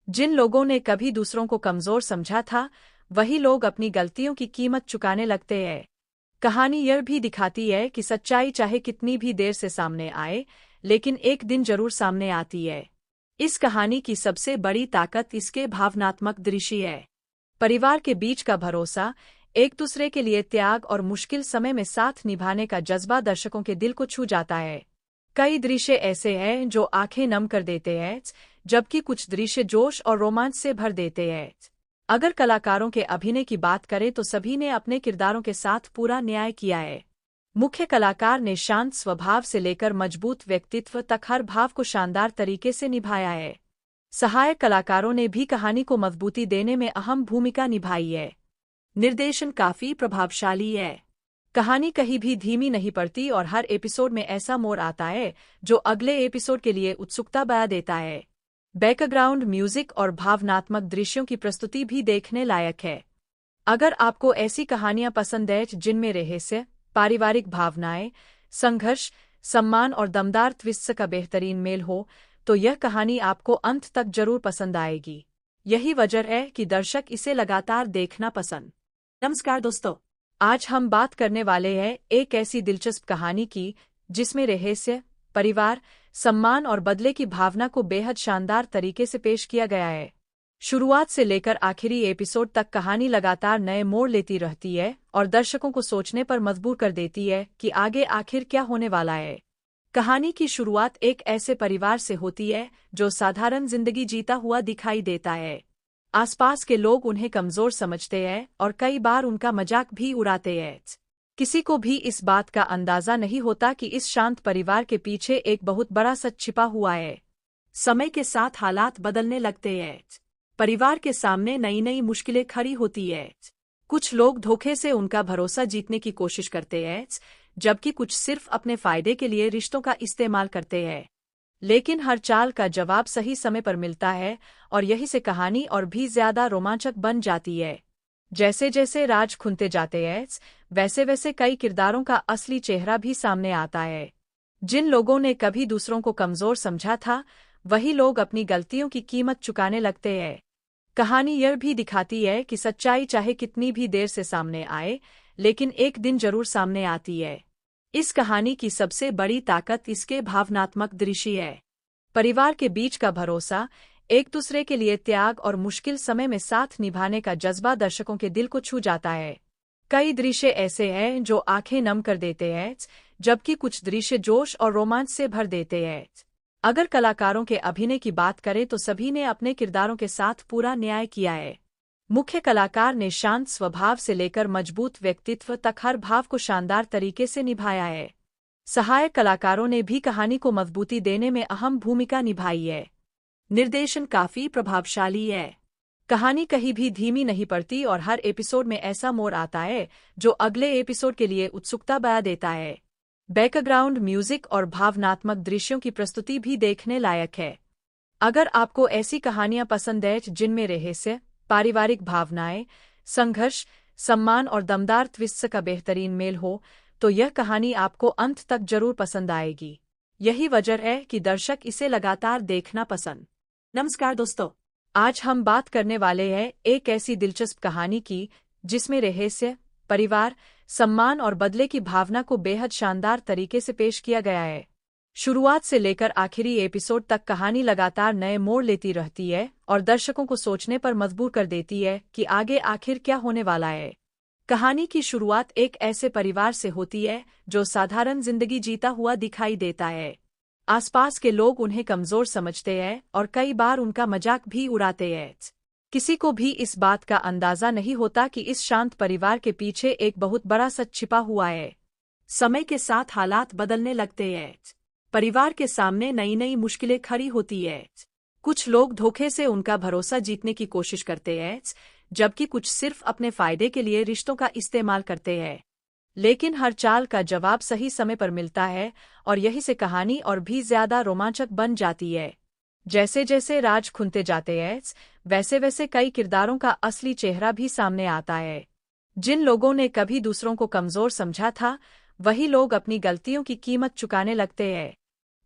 जिन लोगों ने कभी दूसरों को कमजोर समझा था, वही लोग अपनी गलतियों की कीमत चुकाने लगते हैं। कहानी यह भी दिखाती है कि सच्चाई चाहे कितनी भी देर से सामने आए, लेकिन एक दिन जरूर सामने आती है। इस कहानी की सबसे बड़ी ताकत इसके भावनात्मक दृश्य है। परिवार के बीच का भरोसा, एक दूसरे के लिए त्याग और मुश्किल समय में साथ निभाने का जज्बा दर्शकों के दिल को छू जाता है। कई दृश्य ऐसे हैं जो आंखें नम कर देते हैं, जबकि कुछ दृश्य जोश और रोमांच से भर देते हैं। अगर कलाकारों के अभिनय की बात करें तो सभी ने अपने किरदारों के साथ पूरा न्याय किया है। मुख्य कलाकार ने शांत स्वभाव से लेकर मजबूत व्यक्तित्व तक हर भाव को शानदार तरीके से निभाया है। सहायक कलाकारों ने भी कहानी को मजबूती देने में अहम भूमिका निभाई है। निर्देशन काफी प्रभावशाली है। कहानी कहीं भी धीमी नहीं पड़ती और हर एपिसोड में ऐसा मोड़ आता है जो अगले एपिसोड के लिए उत्सुकता बढ़ा देता है। बैकग्राउंड म्यूजिक और भावनात्मक दृश्यों की प्रस्तुति भी देखने लायक है। अगर आपको ऐसी कहानियां पसंद है जिनमें रहस्य, पारिवारिक भावनाएं, संघर्ष, सम्मान और दमदार ट्विस्ट का बेहतरीन मेल हो, तो यह कहानी आपको अंत तक जरूर पसंद आएगी। यही वजह है कि दर्शक इसे लगातार देखना पसंद। नमस्कार दोस्तों, आज हम बात करने वाले हैं एक ऐसी दिलचस्प कहानी की जिसमें रहस्य, परिवार, सम्मान और बदले की भावना को बेहद शानदार तरीके से पेश किया गया है। शुरुआत से लेकर आखिरी एपिसोड तक कहानी लगातार नए मोड़ लेती रहती है और दर्शकों को सोचने पर मजबूर कर देती है कि आगे आखिर क्या होने वाला है। कहानी की शुरुआत एक ऐसे परिवार से होती है जो साधारण जिंदगी जीता हुआ दिखाई देता है। आसपास के लोग उन्हें कमजोर समझते हैं और कई बार उनका मजाक भी उड़ाते हैं। किसी को भी इस बात का अंदाजा नहीं होता कि इस शांत परिवार के पीछे एक बहुत बड़ा सच छिपा हुआ है। समय के साथ हालात बदलने लगते हैं। परिवार के सामने नई नई मुश्किलें खड़ी होती है। कुछ लोग धोखे से उनका भरोसा जीतने की कोशिश करते हैं, जबकि कुछ सिर्फ अपने फायदे के लिए रिश्तों का इस्तेमाल करते हैं। लेकिन हर चाल का जवाब सही समय पर मिलता है और यही से कहानी और भी ज्यादा रोमांचक बन जाती है। जैसे जैसे राज खुलते जाते हैं, वैसे वैसे कई किरदारों का असली चेहरा भी सामने आता है। जिन लोगों ने कभी दूसरों को कमजोर समझा था, वही लोग अपनी गलतियों की कीमत चुकाने लगते हैं। कहानी यह भी दिखाती है कि सच्चाई चाहे कितनी भी देर से सामने आए, लेकिन एक दिन जरूर सामने आती है। इस कहानी की सबसे बड़ी ताकत इसके भावनात्मक दृश्य है। परिवार के बीच का भरोसा, एक दूसरे के लिए त्याग और मुश्किल समय में साथ निभाने का जज्बा दर्शकों के दिल को छू जाता है। कई दृश्य ऐसे हैं जो आंखें नम कर देते हैं, जबकि कुछ दृश्य जोश और रोमांच से भर देते हैं। अगर कलाकारों के अभिनय की बात करें तो सभी ने अपने किरदारों के साथ पूरा न्याय किया है। मुख्य कलाकार ने शांत स्वभाव से लेकर मजबूत व्यक्तित्व तक हर भाव को शानदार तरीके से निभाया है। सहायक कलाकारों ने भी कहानी को मजबूती देने में अहम भूमिका निभाई है। निर्देशन काफी प्रभावशाली है। कहानी कहीं भी धीमी नहीं पड़ती और हर एपिसोड में ऐसा मोड़ आता है जो अगले एपिसोड के लिए उत्सुकता बढ़ा देता है। बैकग्राउंड म्यूजिक और भावनात्मक दृश्यों की प्रस्तुति भी देखने लायक है। अगर आपको ऐसी कहानियां पसंद है जिनमें रहस्य, पारिवारिक भावनाएं, संघर्ष, सम्मान और दमदार ट्विस्ट का बेहतरीन मेल हो, तो यह कहानी आपको अंत तक जरूर पसंद आएगी। यही वजह है कि दर्शक इसे लगातार देखना पसंद। नमस्कार दोस्तों, आज हम बात करने वाले हैं एक ऐसी दिलचस्प कहानी की जिसमें रहस्य, परिवार, सम्मान और बदले की भावना को बेहद शानदार तरीके से पेश किया गया है। शुरुआत से लेकर आखिरी एपिसोड तक कहानी लगातार नए मोड़ लेती रहती है और दर्शकों को सोचने पर मजबूर कर देती है कि आगे आखिर क्या होने वाला है। कहानी की शुरुआत एक ऐसे परिवार से होती है जो साधारण जिंदगी जीता हुआ दिखाई देता है। आसपास के लोग उन्हें कमजोर समझते हैं और कई बार उनका मजाक भी उड़ाते हैं। किसी को भी इस बात का अंदाजा नहीं होता कि इस शांत परिवार के पीछे एक बहुत बड़ा सच छिपा हुआ है। समय के साथ हालात बदलने लगते हैं। परिवार के सामने नई नई मुश्किलें खड़ी होती है। कुछ लोग धोखे से उनका भरोसा जीतने की कोशिश करते हैं, जबकि कुछ सिर्फ अपने फायदे के लिए रिश्तों का इस्तेमाल करते हैं। लेकिन हर चाल का जवाब सही समय पर मिलता है और यही से कहानी और भी ज्यादा रोमांचक बन जाती है। जैसे जैसे राज खुलते जाते हैं, वैसे वैसे कई किरदारों का असली चेहरा भी सामने आता है। जिन लोगों ने कभी दूसरों को कमजोर समझा था, वही लोग अपनी गलतियों की कीमत चुकाने लगते हैं।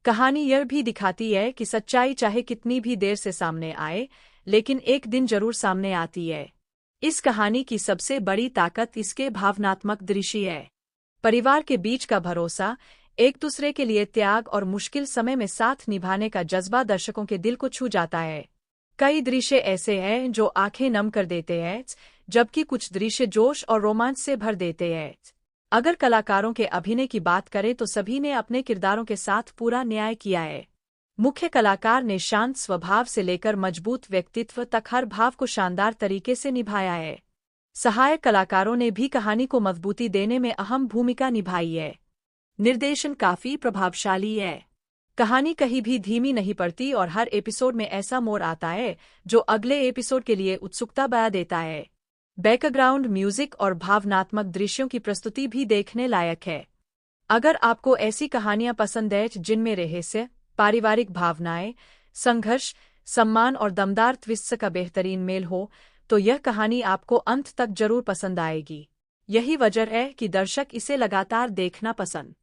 कहानी यह भी दिखाती है कि सच्चाई चाहे कितनी भी देर से सामने आए, लेकिन एक दिन जरूर सामने आती है। इस कहानी की सबसे बड़ी ताकत इसके भावनात्मक दृश्य है। परिवार के बीच का भरोसा, एक दूसरे के लिए त्याग और मुश्किल समय में साथ निभाने का जज्बा दर्शकों के दिल को छू जाता है। कई दृश्य ऐसे हैं जो आंखें नम कर देते हैं, जबकि कुछ दृश्य जोश और रोमांच से भर देते हैं। अगर कलाकारों के अभिनय की बात करें तो सभी ने अपने किरदारों के साथ पूरा न्याय किया है। मुख्य कलाकार ने शांत स्वभाव से लेकर मजबूत व्यक्तित्व तक हर भाव को शानदार तरीके से निभाया है। सहायक कलाकारों ने भी कहानी को मजबूती देने में अहम भूमिका निभाई है। निर्देशन काफी प्रभावशाली है। कहानी कहीं भी धीमी नहीं पड़ती और हर एपिसोड में ऐसा मोड़ आता है जो अगले एपिसोड के लिए उत्सुकता बढ़ा देता है। बैकग्राउंड म्यूजिक और भावनात्मक दृश्यों की प्रस्तुति भी देखने लायक है। अगर आपको ऐसी कहानियां पसंद है जिनमें रहस्य, पारिवारिक भावनाएं, संघर्ष, सम्मान और दमदार ट्विस्ट का बेहतरीन मेल हो, तो यह कहानी आपको अंत तक जरूर पसंद आएगी। यही वजह है कि दर्शक इसे लगातार देखना पसंद।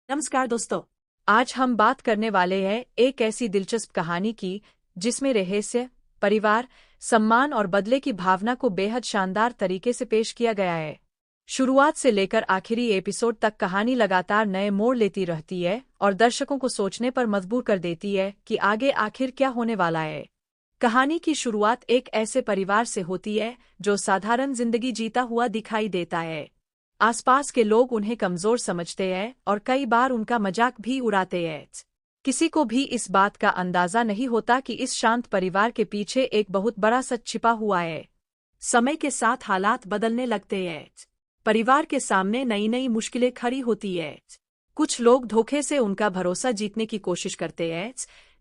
नमस्कार दोस्तों, आज हम बात करने वाले हैं एक ऐसी दिलचस्प कहानी की जिसमें रहस्य, परिवार, सम्मान और बदले की भावना को बेहद शानदार तरीके से पेश किया गया है। शुरुआत से लेकर आखिरी एपिसोड तक कहानी लगातार नए मोड़ लेती रहती है और दर्शकों को सोचने पर मजबूर कर देती है कि आगे आखिर क्या होने वाला है। कहानी की शुरुआत एक ऐसे परिवार से होती है जो साधारण जिंदगी जीता हुआ दिखाई देता है। आसपास के लोग उन्हें कमजोर समझते हैं और कई बार उनका मजाक भी उड़ाते हैं। किसी को भी इस बात का अंदाजा नहीं होता कि इस शांत परिवार के पीछे एक बहुत बड़ा सच छिपा हुआ है। समय के साथ हालात बदलने लगते हैं। परिवार के सामने नई नई मुश्किलें खड़ी होती है। कुछ लोग धोखे से उनका भरोसा जीतने की कोशिश करते हैं,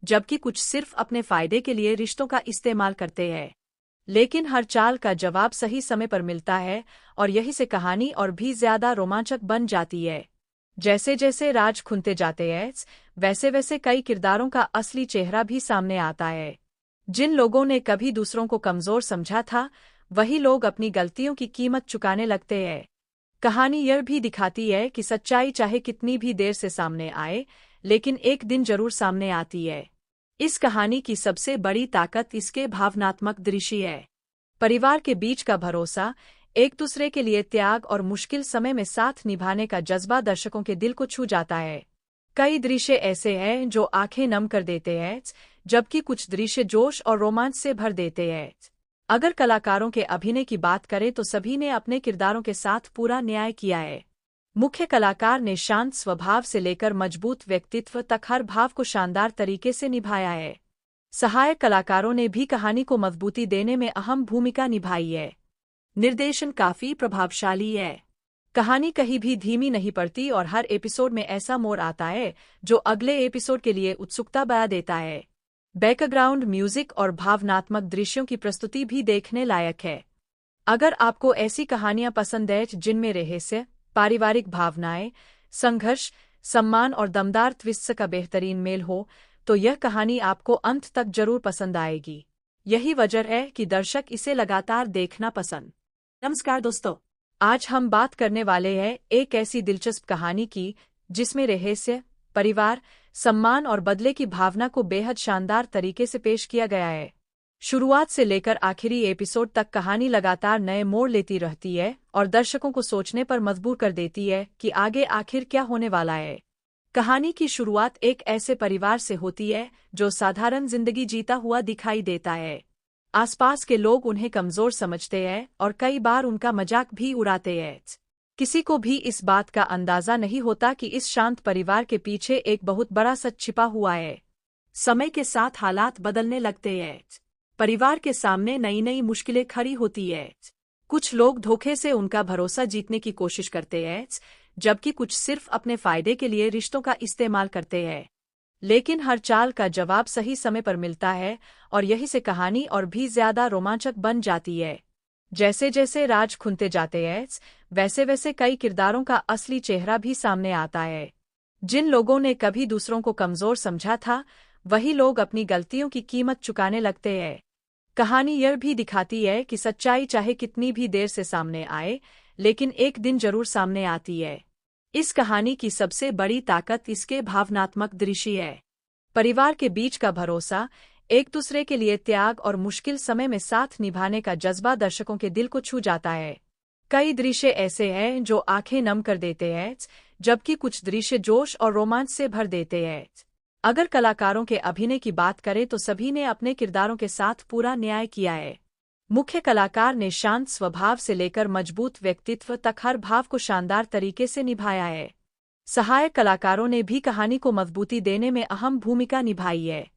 जबकि कुछ सिर्फ अपने फायदे के लिए रिश्तों का इस्तेमाल करते हैं। लेकिन हर चाल का जवाब सही समय पर मिलता है और यही से कहानी और भी ज्यादा रोमांचक बन जाती है। जैसे जैसे राज खुलते जाते हैं, वैसे वैसे कई किरदारों का असली चेहरा भी सामने आता है। जिन लोगों ने कभी दूसरों को कमजोर समझा था, वही लोग अपनी गलतियों की कीमत चुकाने लगते हैं। कहानी यह भी दिखाती है कि सच्चाई चाहे कितनी भी देर से सामने आए, लेकिन एक दिन जरूर सामने आती है। इस कहानी की सबसे बड़ी ताकत इसके भावनात्मक दृश्य है। परिवार के बीच का भरोसा, एक दूसरे के लिए त्याग और मुश्किल समय में साथ निभाने का जज्बा दर्शकों के दिल को छू जाता है। कई दृश्य ऐसे हैं जो आंखें नम कर देते हैं, जबकि कुछ दृश्य जोश और रोमांच से भर देते हैं। अगर कलाकारों के अभिनय की बात करें तो सभी ने अपने किरदारों के साथ पूरा न्याय किया है। मुख्य कलाकार ने शांत स्वभाव से लेकर मजबूत व्यक्तित्व तक हर भाव को शानदार तरीके से निभाया है। सहायक कलाकारों ने भी कहानी को मजबूती देने में अहम भूमिका निभाई है। निर्देशन काफी प्रभावशाली है। कहानी कहीं भी धीमी नहीं पड़ती और हर एपिसोड में ऐसा मोड़ आता है जो अगले एपिसोड के लिए उत्सुकता बढ़ा देता है। बैकग्राउंड म्यूजिक और भावनात्मक दृश्यों की प्रस्तुति भी देखने लायक है। अगर आपको ऐसी कहानियां पसंद है जिनमें रहस्य, पारिवारिक भावनाएं, संघर्ष, सम्मान और दमदार ट्विस्ट का बेहतरीन मेल हो, तो यह कहानी आपको अंत तक जरूर पसंद आएगी। यही वजह है कि दर्शक इसे लगातार देखना पसंद। नमस्कार दोस्तों, आज हम बात करने वाले हैं एक ऐसी दिलचस्प कहानी की जिसमें रहस्य, परिवार, सम्मान और बदले की भावना को बेहद शानदार तरीके से पेश किया गया है। शुरुआत से लेकर आखिरी एपिसोड तक कहानी लगातार नए मोड़ लेती रहती है और दर्शकों को सोचने पर मजबूर कर देती है कि आगे आखिर क्या होने वाला है। कहानी की शुरुआत एक ऐसे परिवार से होती है जो साधारण जिंदगी जीता हुआ दिखाई देता है। आसपास के लोग उन्हें कमजोर समझते हैं और कई बार उनका मजाक भी उड़ाते हैं। किसी को भी इस बात का अंदाजा नहीं होता कि इस शांत परिवार के पीछे एक बहुत बड़ा सच छिपा हुआ है। समय के साथ हालात बदलने लगते हैं। परिवार के सामने नई नई मुश्किलें खड़ी होती है। कुछ लोग धोखे से उनका भरोसा जीतने की कोशिश करते हैं, जबकि कुछ सिर्फ अपने फायदे के लिए रिश्तों का इस्तेमाल करते हैं। लेकिन हर चाल का जवाब सही समय पर मिलता है और यही से कहानी और भी ज्यादा रोमांचक बन जाती है। जैसे जैसे राज खुलते जाते हैं, वैसे वैसे कई किरदारों का असली चेहरा भी सामने आता है। जिन लोगों ने कभी दूसरों को कमजोर समझा था, वही लोग अपनी गलतियों की कीमत चुकाने लगते हैं। कहानी यह भी दिखाती है कि सच्चाई चाहे कितनी भी देर से सामने आए, लेकिन एक दिन जरूर सामने आती है। इस कहानी की सबसे बड़ी ताकत इसके भावनात्मक दृश्य है। परिवार के बीच का भरोसा, एक दूसरे के लिए त्याग और मुश्किल समय में साथ निभाने का जज्बा दर्शकों के दिल को छू जाता है। कई दृश्य ऐसे हैं जो आंखें नम कर देते हैं, जबकि कुछ दृश्य जोश और रोमांच से भर देते हैं। अगर कलाकारों के अभिनय की बात करें तो सभी ने अपने किरदारों के साथ पूरा न्याय किया है। मुख्य कलाकार ने शांत स्वभाव से लेकर मजबूत व्यक्तित्व तक हर भाव को शानदार तरीके से निभाया है। सहायक कलाकारों ने भी कहानी को मजबूती देने में अहम भूमिका निभाई है।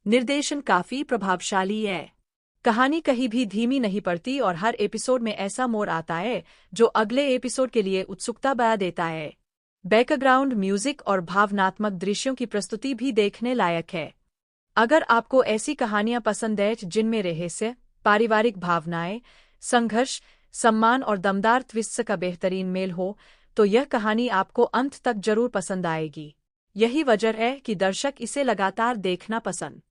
निर्देशन काफी प्रभावशाली है। कहानी कहीं भी धीमी नहीं पड़ती और हर एपिसोड में ऐसा मोड़ आता है जो अगले एपिसोड के लिए उत्सुकता बढ़ा देता है। बैकग्राउंड म्यूजिक और भावनात्मक दृश्यों की प्रस्तुति भी देखने लायक है। अगर आपको ऐसी कहानियां पसंद है जिनमें रहस्य, पारिवारिक भावनाएं, संघर्ष, सम्मान और दमदार ट्विस्ट का बेहतरीन मेल हो, तो यह कहानी आपको अंत तक जरूर पसंद आएगी। यही वजह है कि दर्शक इसे लगातार देखना पसंद